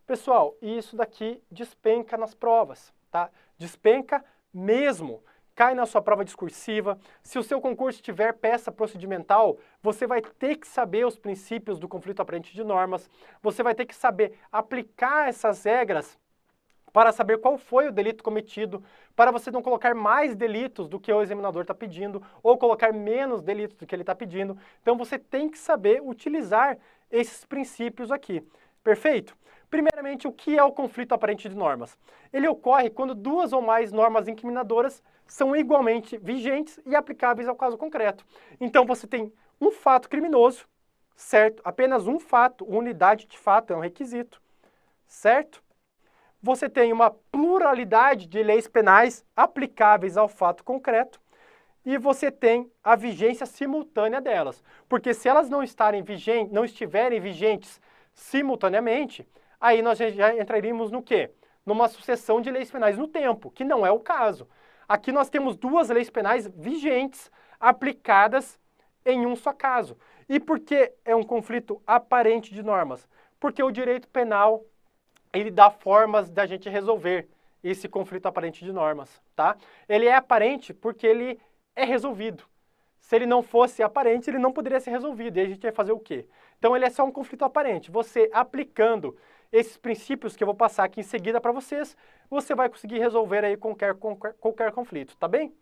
Pessoal, isso daqui despenca nas provas, tá? Despenca mesmo. Cai na sua prova discursiva. Se o seu concurso tiver peça procedimental, você vai ter que saber os princípios do conflito aparente de normas. Você vai ter que saber aplicar essas regras para saber qual foi o delito cometido, para você não colocar mais delitos do que o examinador está pedindo, ou colocar menos delitos do que ele está pedindo. Então você tem que saber utilizar esses princípios aqui. Perfeito? Primeiramente, o que é o conflito aparente de normas? Ele ocorre quando duas ou mais normas incriminadoras são igualmente vigentes e aplicáveis ao caso concreto. Então, você tem um fato criminoso, certo? Apenas um fato, unidade de fato é um requisito, certo? Você tem uma pluralidade de leis penais aplicáveis ao fato concreto e você tem a vigência simultânea delas. Porque se elas não estiverem vigentes simultaneamente, aí nós já entraríamos no quê? Numa sucessão de leis penais no tempo, que não é o caso. Aqui nós temos duas leis penais vigentes aplicadas em um só caso. E por que é um conflito aparente de normas? Porque o direito penal, ele dá formas da gente resolver esse conflito aparente de normas, tá? Ele é aparente porque ele é resolvido. Se ele não fosse aparente, ele não poderia ser resolvido. E a gente vai fazer o quê? Então, ele é só um conflito aparente. Você aplicando esses princípios que eu vou passar aqui em seguida para vocês, você vai conseguir resolver aí qualquer conflito, tá bem?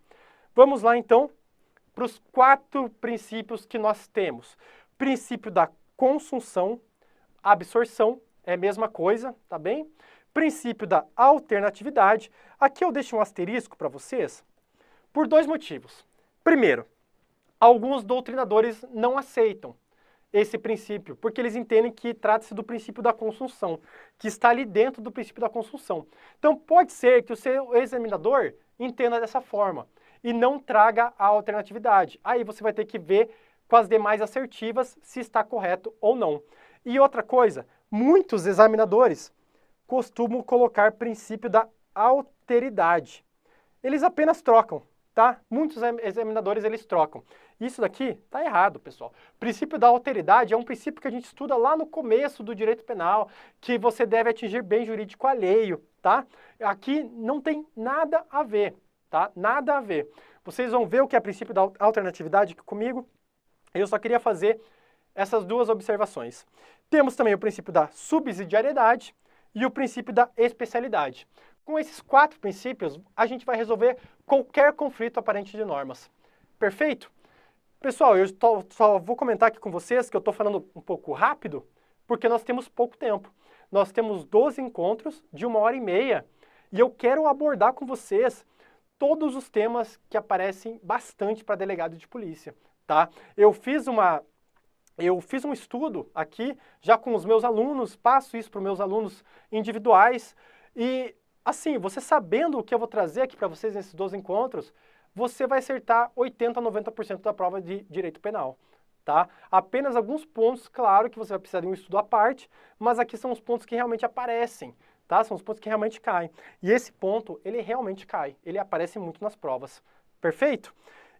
Vamos lá, então, para os 4 princípios que nós temos. Princípio da consunção, absorção, é a mesma coisa, tá bem? Princípio da alternatividade. Aqui eu deixo um asterisco para vocês por 2 motivos. Primeiro, alguns doutrinadores não aceitam esse princípio, porque eles entendem que trata-se do princípio da consunção, que está ali dentro do princípio da consunção. Então, pode ser que o seu examinador entenda dessa forma e não traga a alternatividade. Aí você vai ter que ver com as demais assertivas se está correto ou não. E outra coisa, muitos examinadores costumo colocar princípio da alteridade. Eles apenas trocam, tá? Muitos examinadores, eles trocam. Isso daqui tá errado, pessoal. O princípio da alteridade é um princípio que a gente estuda lá no começo do direito penal, que você deve atingir bem jurídico alheio, tá? Aqui não tem nada a ver, tá? Nada a ver. Vocês vão ver o que é princípio da alternatividade aqui comigo. Eu só queria fazer essas duas observações. Temos também o princípio da subsidiariedade e o princípio da especialidade. Com esses 4 princípios, a gente vai resolver qualquer conflito aparente de normas. Perfeito? Pessoal, eu só vou comentar aqui com vocês que eu estou falando um pouco rápido, porque nós temos pouco tempo. Nós temos 12 encontros de 1h30 e eu quero abordar com vocês todos os temas que aparecem bastante para delegado de polícia, tá? Eu fiz um estudo aqui, já com os meus alunos, passo isso para os meus alunos individuais e, assim, você sabendo o que eu vou trazer aqui para vocês nesses 12 encontros, você vai acertar 80% a 90% da prova de direito penal, tá? Apenas alguns pontos, claro que você vai precisar de um estudo à parte, mas aqui são os pontos que realmente aparecem, tá? São os pontos que realmente caem. E esse ponto, ele realmente cai, ele aparece muito nas provas, perfeito?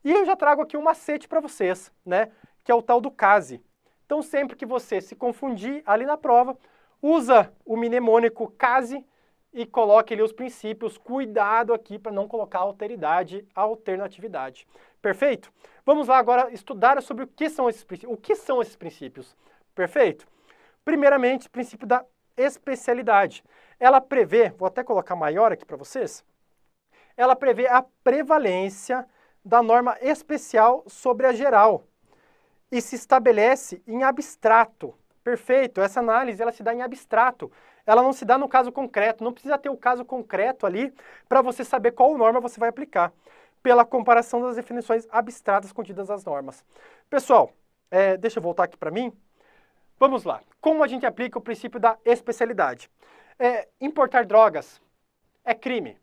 E eu já trago aqui um macete para vocês, né? Que é o tal do case. Então, sempre que você se confundir ali na prova, usa o mnemônico case e coloque ali os princípios. Cuidado aqui para não colocar alteridade, alternatividade. Perfeito? Vamos lá agora estudar sobre o que são esses princípios. O que são esses princípios? Perfeito? Primeiramente, princípio da especialidade. Ela prevê, vou até colocar maior aqui para vocês, ela prevê a prevalência da norma especial sobre a geral e se estabelece em abstrato. Perfeito, essa análise ela se dá em abstrato, ela não se dá no caso concreto, não precisa ter o caso concreto ali para você saber qual norma você vai aplicar, pela comparação das definições abstratas contidas nas normas. Pessoal, deixa eu voltar aqui para mim. Vamos lá, como a gente aplica o princípio da especialidade? Importar drogas é crime,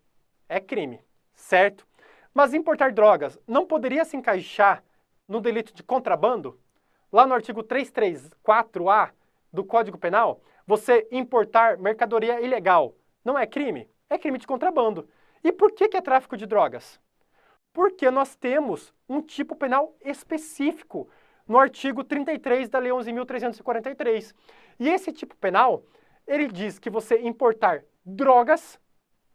certo? Mas importar drogas não poderia se encaixar no delito de contrabando? Lá no artigo 334-A do Código Penal, você importar mercadoria ilegal não é crime? É crime de contrabando. E por que é tráfico de drogas? Porque nós temos um tipo penal específico no artigo 33 da Lei 11.343. E esse tipo penal, ele diz que você importar drogas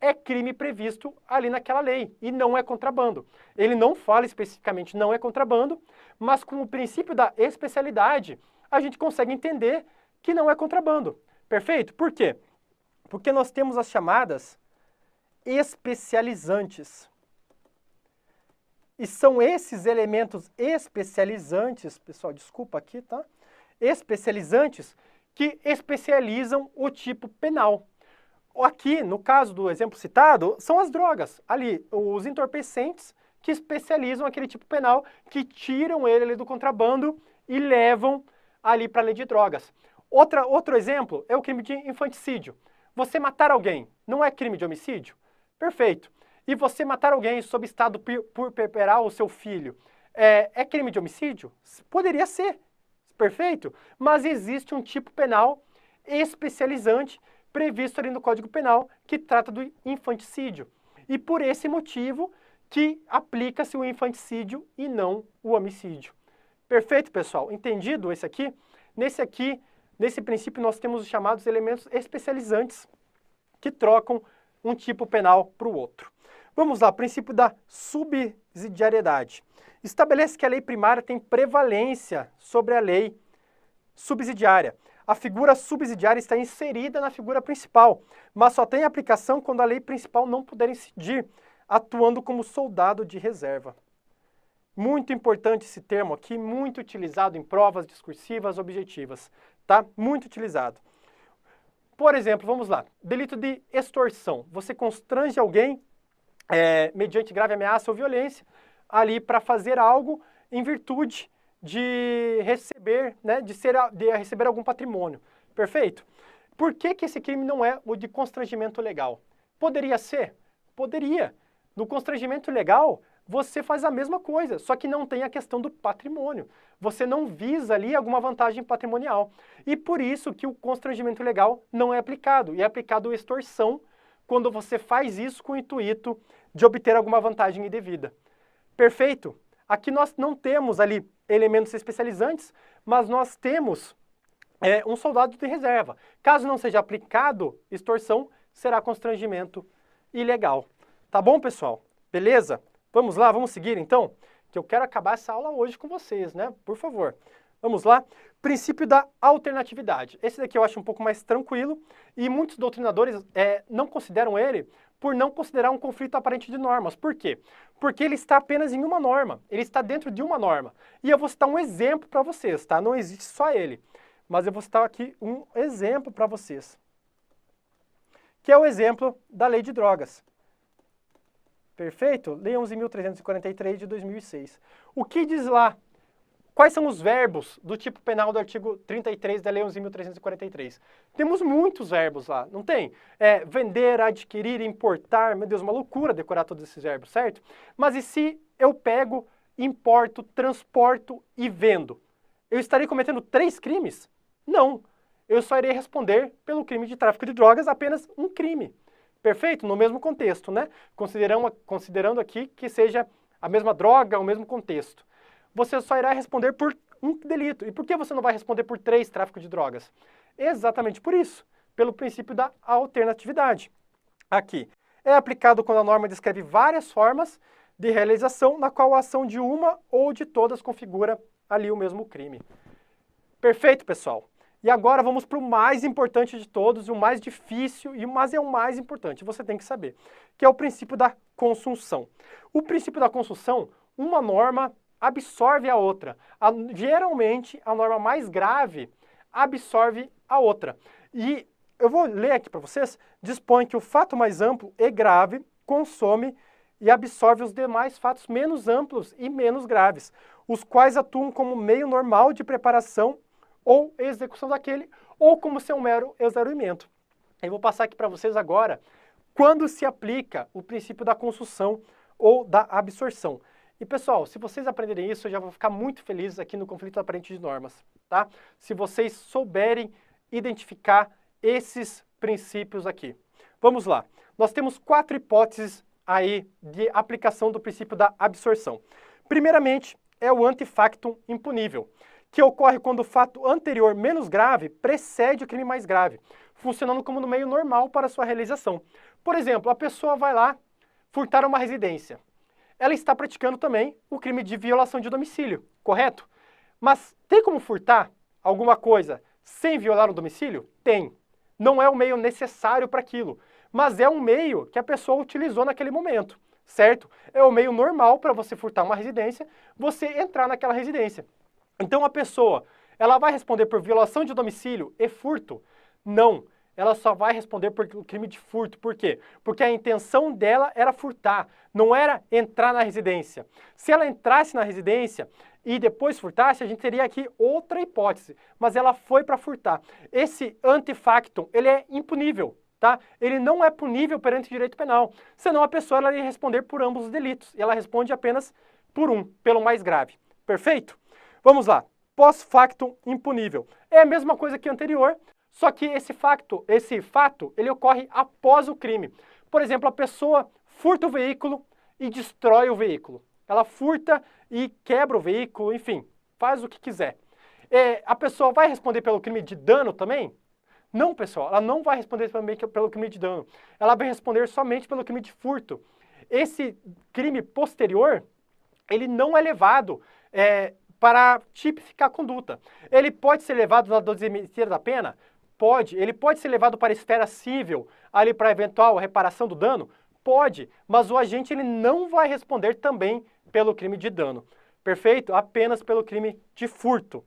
é crime previsto ali naquela lei e não é contrabando. Ele não fala especificamente não é contrabando, mas com o princípio da especialidade, a gente consegue entender que não é contrabando. Perfeito? Por quê? Porque nós temos as chamadas especializantes. E são esses elementos especializantes, pessoal, desculpa aqui, tá? Especializantes que especializam o tipo penal. Aqui, no caso do exemplo citado, são as drogas. Ali, os entorpecentes que especializam aquele tipo penal, que tiram ele ali do contrabando e levam ali para a lei de drogas. Outro exemplo é o crime de infanticídio. Você matar alguém não é crime de homicídio? Perfeito. E você matar alguém sob estado por perperar o seu filho é crime de homicídio? Poderia ser. Perfeito. Mas existe um tipo penal especializante previsto ali no Código Penal, que trata do infanticídio. E por esse motivo que aplica-se o infanticídio e não o homicídio. Perfeito, pessoal? Entendido esse aqui? Nesse princípio, nós temos os chamados elementos especializantes que trocam um tipo penal para o outro. Vamos lá, princípio da subsidiariedade. Estabelece que a lei primária tem prevalência sobre a lei subsidiária. A figura subsidiária está inserida na figura principal, mas só tem aplicação quando a lei principal não puder incidir, atuando como soldado de reserva. Muito importante esse termo aqui, muito utilizado em provas discursivas objetivas, tá? Muito utilizado. Por exemplo, vamos lá, delito de extorsão. Você constrange alguém mediante grave ameaça ou violência ali para fazer algo em virtude de receber, né, de receber algum patrimônio. Perfeito? Por que esse crime não é o de constrangimento legal? Poderia ser? Poderia. No constrangimento legal, você faz a mesma coisa, só que não tem a questão do patrimônio. Você não visa ali alguma vantagem patrimonial. E por isso que o constrangimento ilegal não é aplicado. E é aplicado extorsão quando você faz isso com o intuito de obter alguma vantagem indevida. Perfeito? Aqui nós não temos ali elementos especializantes, mas nós temos um soldado de reserva. Caso não seja aplicado extorsão, será constrangimento ilegal. Tá bom, pessoal? Beleza? Vamos lá, vamos seguir então? Que eu quero acabar essa aula hoje com vocês, né? Por favor. Vamos lá? Princípio da alternatividade. Esse daqui eu acho um pouco mais tranquilo e muitos doutrinadores não consideram ele por não considerar um conflito aparente de normas. Por quê? Porque ele está apenas em uma norma, ele está dentro de uma norma. E eu vou citar um exemplo para vocês, tá? Não existe só ele, mas eu vou citar aqui um exemplo para vocês, que é o exemplo da Lei de Drogas. Perfeito? Lei 11.343 de 2006. O que diz lá? Quais são os verbos do tipo penal do artigo 33 da Lei 11.343? Temos muitos verbos lá, não tem? Vender, adquirir, importar, meu Deus, uma loucura decorar todos esses verbos, certo? Mas e se eu pego, importo, transporto e vendo? Eu estarei cometendo 3 crimes? Não. Eu só irei responder pelo crime de tráfico de drogas, apenas um crime. Perfeito? No mesmo contexto, né? Considerando aqui que seja a mesma droga, o mesmo contexto. Você só irá responder por um delito. E por que você não vai responder por 3 tráficos de drogas? Exatamente por isso, pelo princípio da alternatividade. Aqui, é aplicado quando a norma descreve várias formas de realização, na qual a ação de uma ou de todas configura ali o mesmo crime. Perfeito, pessoal? E agora vamos para o mais importante de todos, o mais difícil, mas é o mais importante, você tem que saber, que é o princípio da consunção. O princípio da consunção, uma norma absorve a outra. Geralmente, a norma mais grave absorve a outra. E eu vou ler aqui para vocês, dispõe que o fato mais amplo e grave consome e absorve os demais fatos menos amplos e menos graves, os quais atuam como meio normal de preparação ou execução daquele, ou como seu mero exaurimento. Eu vou passar aqui para vocês agora quando se aplica o princípio da consunção ou da absorção. E pessoal, se vocês aprenderem isso, eu já vou ficar muito feliz aqui no Conflito Aparente de Normas, tá? Se vocês souberem identificar esses princípios aqui. Vamos lá. Nós temos 4 hipóteses aí de aplicação do princípio da absorção. Primeiramente, é o antefactum impunível, que ocorre quando o fato anterior menos grave precede o crime mais grave, funcionando como no meio normal para sua realização. Por exemplo, a pessoa vai lá furtar uma residência. Ela está praticando também o crime de violação de domicílio, correto? Mas tem como furtar alguma coisa sem violar o domicílio? Tem. Não é o meio necessário para aquilo, mas é um meio que a pessoa utilizou naquele momento, certo? É o meio normal para você furtar uma residência, você entrar naquela residência. Então a pessoa, ela vai responder por violação de domicílio e furto? Não, ela só vai responder por crime de furto. Por quê? Porque a intenção dela era furtar, não era entrar na residência. Se ela entrasse na residência e depois furtasse, a gente teria aqui outra hipótese, mas ela foi para furtar. Esse antefactum, ele é impunível, tá? Ele não é punível perante o direito penal, senão a pessoa ela iria responder por ambos os delitos, e ela responde apenas por um, pelo mais grave. Perfeito? Vamos lá, pós-factum impunível. É a mesma coisa que anterior, só que esse fato, ele ocorre após o crime. Por exemplo, a pessoa furta o veículo e destrói o veículo. Ela furta e quebra o veículo, enfim, faz o que quiser. A pessoa vai responder pelo crime de dano também? Não, pessoal, ela não vai responder também pelo crime de dano. Ela vai responder somente pelo crime de furto. Esse crime posterior, ele não é levado para tipificar a conduta. Ele pode ser levado na dosimetria da pena? Pode. Ele pode ser levado para a esfera civil, ali para eventual reparação do dano? Pode, mas o agente ele não vai responder também pelo crime de dano. Perfeito? Apenas pelo crime de furto.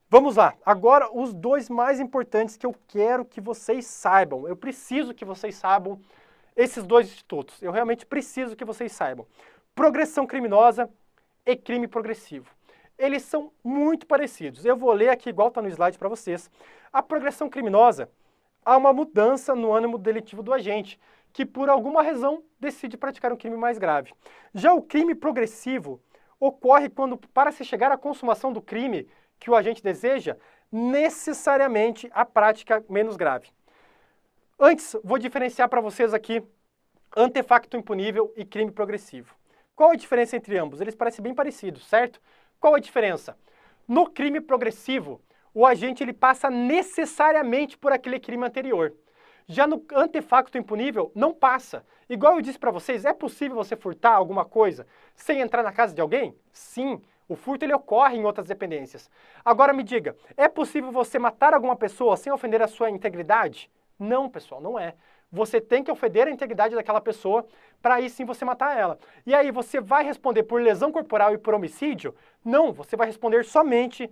Vamos lá. Agora, os 2 mais importantes que eu quero que vocês saibam. Eu preciso que vocês saibam esses 2 institutos. Eu realmente preciso que vocês saibam. Progressão criminosa e crime progressivo. Eles são muito parecidos. Eu vou ler aqui igual está no slide para vocês. A progressão criminosa, há uma mudança no ânimo delitivo do agente, que por alguma razão decide praticar um crime mais grave. Já o crime progressivo ocorre quando, para se chegar à consumação do crime que o agente deseja, necessariamente a prática menos grave. Antes, vou diferenciar para vocês aqui antefacto impunível e crime progressivo. Qual a diferença entre ambos? Eles parecem bem parecidos, certo? Qual a diferença? No crime progressivo, o agente ele passa necessariamente por aquele crime anterior. Já no antefacto impunível, não passa. Igual eu disse para vocês, é possível você furtar alguma coisa sem entrar na casa de alguém? Sim, o furto ele ocorre em outras dependências. Agora me diga, é possível você matar alguma pessoa sem ofender a sua integridade? Não, pessoal, não é. Você tem que ofender a integridade daquela pessoa para aí sim você matar ela. E aí você vai responder por lesão corporal e por homicídio? Não, você vai responder somente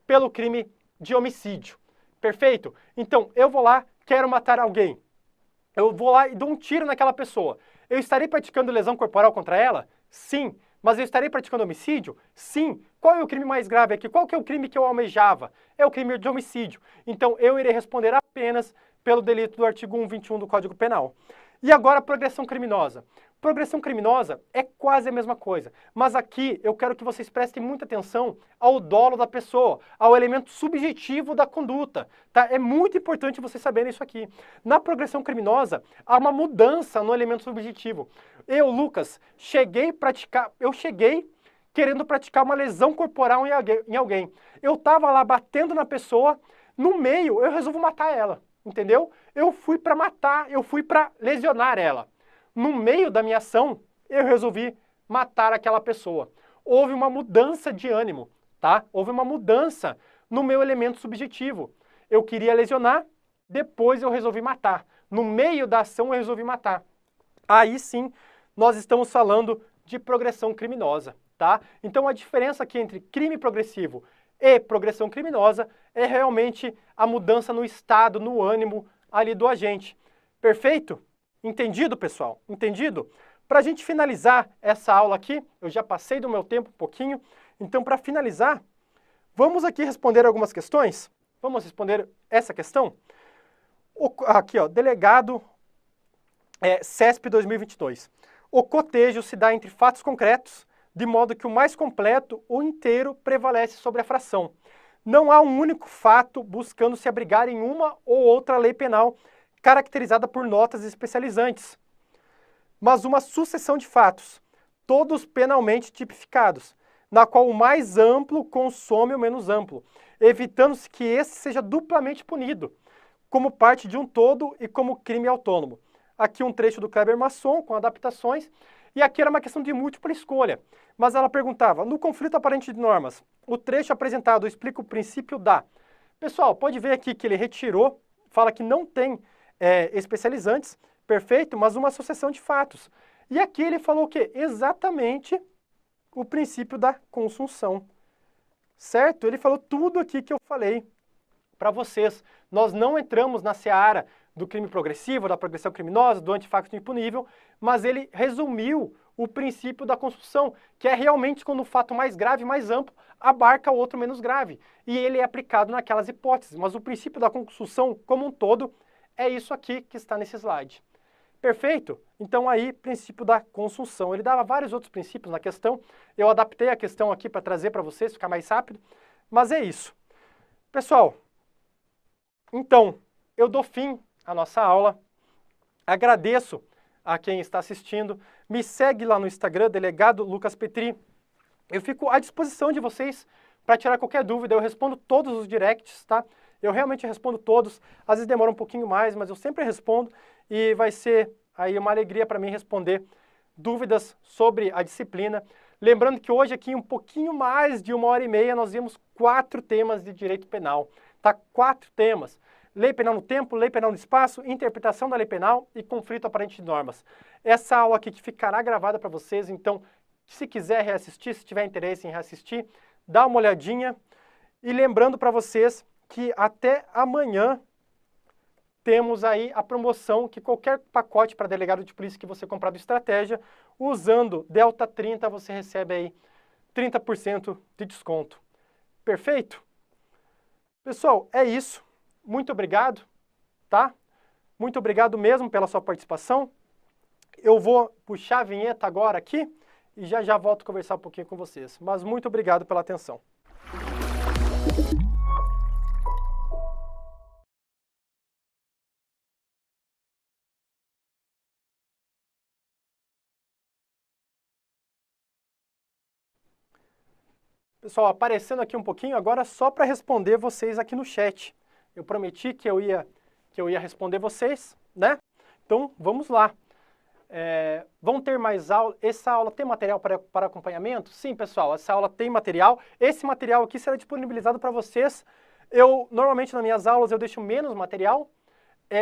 pelo crime de homicídio. Perfeito? Então, eu vou lá, quero matar alguém. Eu vou lá e dou um tiro naquela pessoa. Eu estarei praticando lesão corporal contra ela? Sim. Mas eu estarei praticando homicídio? Sim. Qual é o crime mais grave aqui? Qual que é o crime que eu almejava? É o crime de homicídio. Então, eu irei responder apenas pelo delito do artigo 121 do Código Penal. E agora, progressão criminosa. Progressão criminosa é quase a mesma coisa, mas aqui eu quero que vocês prestem muita atenção ao dolo da pessoa, ao elemento subjetivo da conduta, tá? É muito importante vocês saberem isso aqui. Na progressão criminosa, há uma mudança no elemento subjetivo. Eu, Lucas, cheguei querendo praticar uma lesão corporal em alguém. Eu estava lá batendo na pessoa, no meio eu resolvo matar ela, entendeu? Eu fui para matar, eu fui para lesionar ela. No meio da minha ação, eu resolvi matar aquela pessoa. Houve uma mudança de ânimo, tá? Houve uma mudança no meu elemento subjetivo. Eu queria lesionar, depois eu resolvi matar. No meio da ação, eu resolvi matar. Aí sim, nós estamos falando de progressão criminosa, tá? Então a diferença aqui entre crime progressivo e progressão criminosa é realmente a mudança no estado, no ânimo ali do agente. Perfeito? Entendido, pessoal? Entendido? Para a gente finalizar essa aula aqui, eu já passei do meu tempo um pouquinho, então para finalizar, vamos aqui responder algumas questões. Vamos responder essa questão? Aqui, ó, delegado CESP 2022. O cotejo se dá entre fatos concretos, de modo que o mais completo, o inteiro, prevalece sobre a fração. Não há um único fato buscando se abrigar em uma ou outra lei penal caracterizada por notas especializantes, mas uma sucessão de fatos, todos penalmente tipificados, na qual o mais amplo consome o menos amplo, evitando-se que esse seja duplamente punido, como parte de um todo e como crime autônomo. Aqui um trecho do Kleber Masson, com adaptações, e aqui era uma questão de múltipla escolha, mas ela perguntava, no conflito aparente de normas, o trecho apresentado explica o princípio da... Pessoal, pode ver aqui que ele retirou, fala que não tem especializantes, perfeito, mas uma sucessão de fatos. E aqui ele falou o quê? Exatamente o princípio da consunção, certo? Ele falou tudo aqui que eu falei para vocês. Nós não entramos na seara do crime progressivo, da progressão criminosa, do antifacto impunível, mas ele resumiu o princípio da consunção, que é realmente quando o fato mais grave, mais amplo, abarca o outro menos grave. E ele é aplicado naquelas hipóteses, mas o princípio da consunção como um todo é isso aqui que está nesse slide. Perfeito? Então aí, princípio da consunção. Ele dava vários outros princípios na questão. Eu adaptei a questão aqui para trazer para vocês, ficar mais rápido. Mas é isso. Pessoal, então, eu dou fim à nossa aula. Agradeço a quem está assistindo. Me segue lá no Instagram, delegado Lucas Petri. Eu fico à disposição de vocês para tirar qualquer dúvida. Eu respondo todos os directs, tá? Eu realmente respondo todos, às vezes demora um pouquinho mais, mas eu sempre respondo e vai ser aí uma alegria para mim responder dúvidas sobre a disciplina. Lembrando que hoje aqui, um pouquinho mais de 1h30, nós vimos 4 temas de direito penal, tá? 4 temas. Lei penal no tempo, lei penal no espaço, interpretação da lei penal e conflito aparente de normas. Essa aula aqui que ficará gravada para vocês, então, se quiser reassistir, se tiver interesse em reassistir, dá uma olhadinha. E lembrando para vocês que até amanhã temos aí a promoção que qualquer pacote para delegado de polícia que você comprar do Estratégia, usando Delta 30, você recebe aí 30% de desconto. Perfeito? Pessoal, é isso. Muito obrigado, tá? Muito obrigado mesmo pela sua participação. Eu vou puxar a vinheta agora aqui e já já volto a conversar um pouquinho com vocês. Mas muito obrigado pela atenção. Pessoal, aparecendo aqui um pouquinho agora só para responder vocês aqui no chat. Eu prometi que eu ia responder vocês, né? Então, vamos lá. Vão ter mais aula? Essa aula tem material para acompanhamento? Sim, pessoal, essa aula tem material. Esse material aqui será disponibilizado para vocês. Normalmente, nas minhas aulas, eu deixo menos material,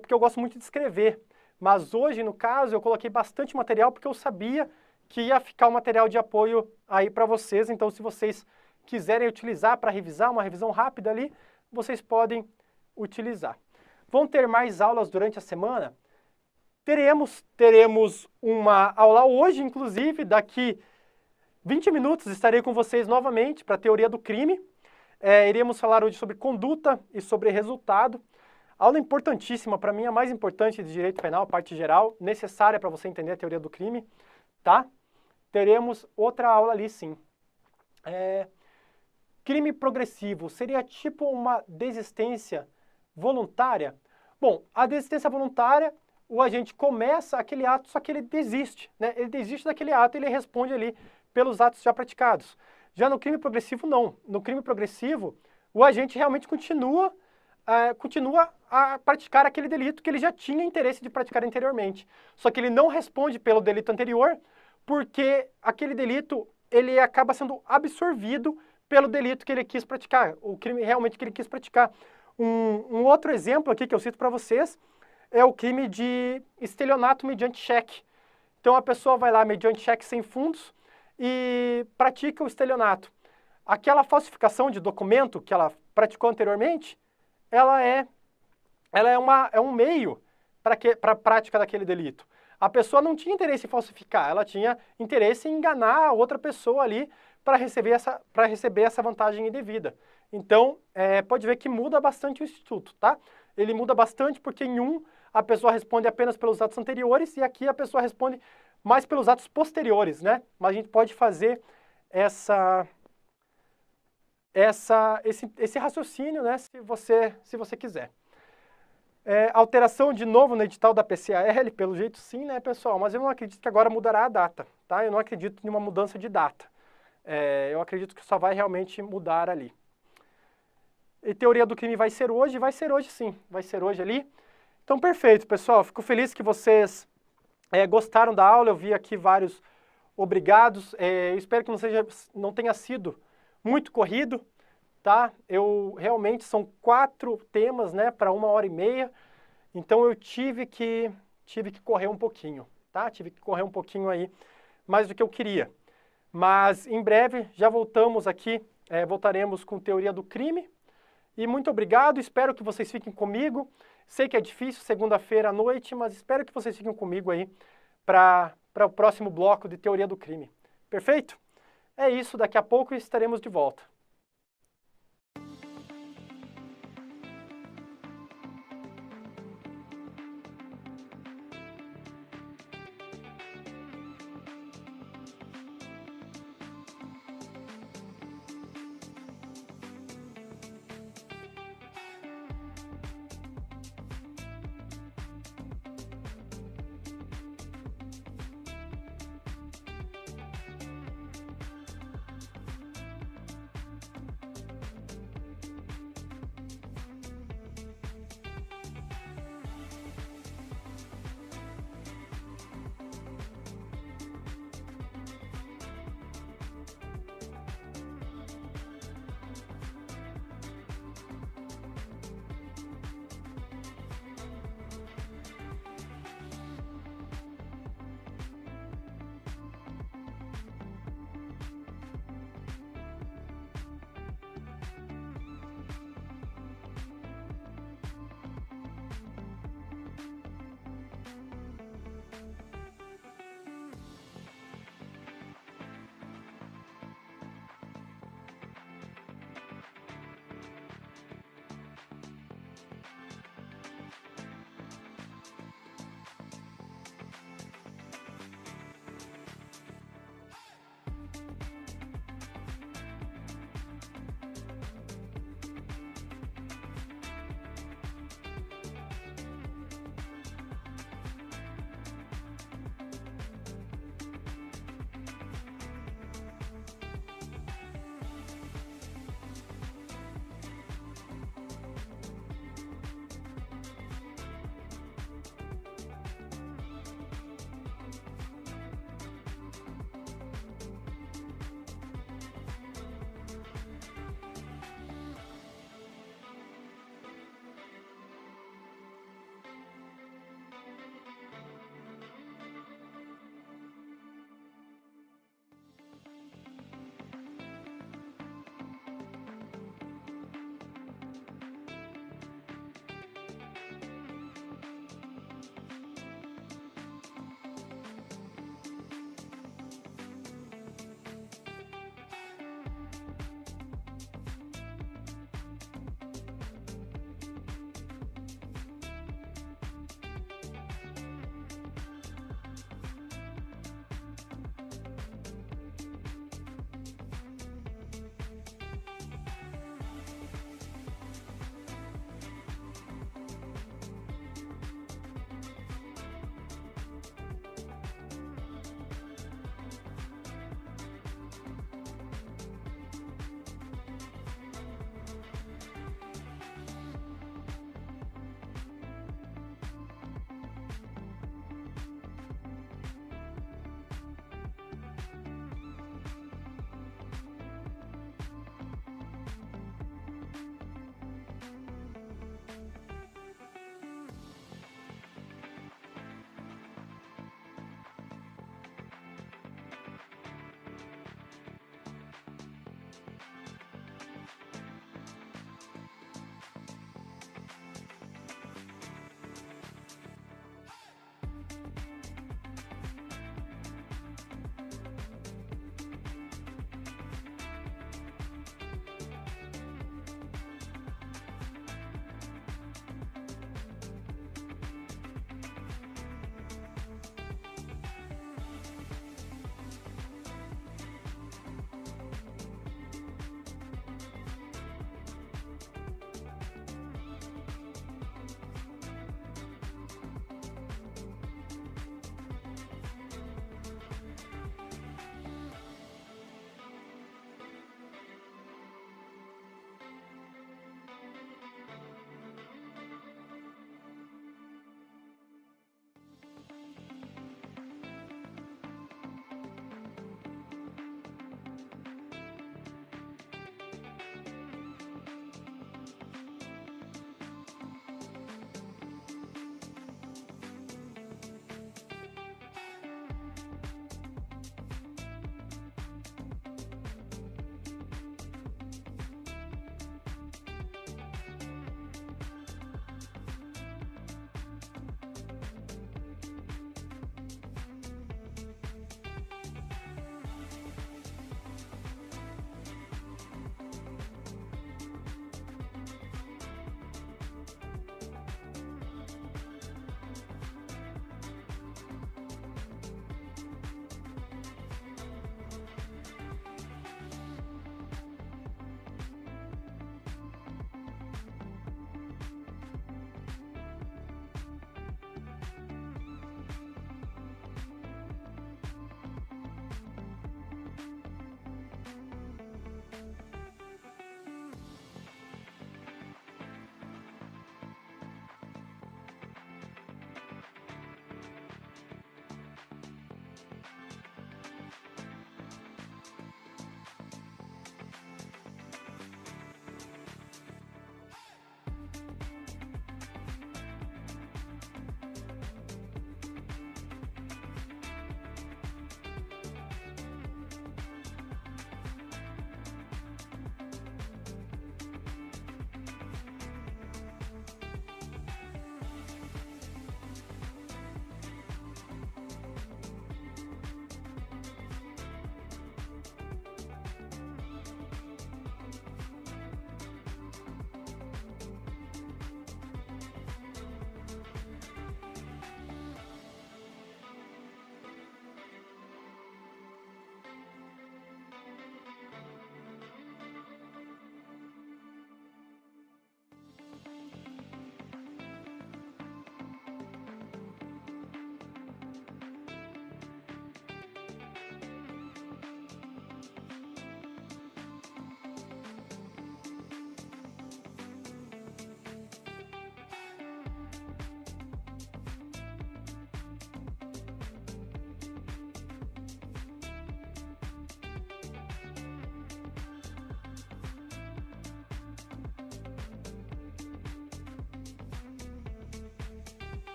porque eu gosto muito de escrever. Mas hoje, no caso, eu coloquei bastante material porque eu sabia que ia ficar um material de apoio aí para vocês. Então, se vocês quiserem utilizar para revisar, uma revisão rápida ali, vocês podem utilizar. Vão ter mais aulas durante a semana? Teremos uma aula hoje, inclusive, daqui 20 minutos estarei com vocês novamente para a teoria do crime. Iremos falar hoje sobre conduta e sobre resultado. Aula importantíssima, para mim a mais importante de direito penal, parte geral, necessária para você entender a teoria do crime, tá? Teremos outra aula ali, sim. Crime progressivo seria tipo uma desistência voluntária? Bom, a desistência voluntária, o agente começa aquele ato, só que ele desiste, né? Ele desiste daquele ato e ele responde ali pelos atos já praticados. Já no crime progressivo, não. No crime progressivo, o agente realmente continua a praticar aquele delito que ele já tinha interesse de praticar anteriormente. Só que ele não responde pelo delito anterior, porque aquele delito ele acaba sendo absorvido pelo delito que ele quis praticar, o crime realmente que ele quis praticar. Um outro exemplo aqui que eu cito para vocês é o crime de estelionato mediante cheque. Então a pessoa vai lá mediante cheque sem fundos e pratica o estelionato. Aquela falsificação de documento que ela praticou anteriormente, ela é um meio para a prática daquele delito. A pessoa não tinha interesse em falsificar, ela tinha interesse em enganar a outra pessoa ali para receber essa vantagem indevida. Então, pode ver que muda bastante o instituto, tá? Ele muda bastante porque em um a pessoa responde apenas pelos atos anteriores e aqui a pessoa responde mais pelos atos posteriores, né? Mas a gente pode fazer esse raciocínio, né, se você quiser. Alteração de novo no edital da PCAL, pelo jeito sim, né, pessoal? Mas eu não acredito que agora mudará a data, tá? Eu não acredito em uma mudança de data. Eu acredito que só vai realmente mudar ali. E teoria do crime vai ser hoje sim, vai ser hoje ali. Então, perfeito, pessoal. Fico feliz que vocês gostaram da aula. Eu vi aqui vários obrigados. Eu espero que não tenha sido muito corrido, tá? Realmente são 4 temas, né, para 1h30. Então eu tive que correr um pouquinho, tá? Tive que correr um pouquinho aí mais do que eu queria. Mas em breve já voltamos aqui, voltaremos com teoria do crime. E muito obrigado, espero que vocês fiquem comigo. Sei que é difícil, segunda-feira à noite, mas espero que vocês fiquem comigo aí para o próximo bloco de teoria do crime. Perfeito? É isso, daqui a pouco estaremos de volta.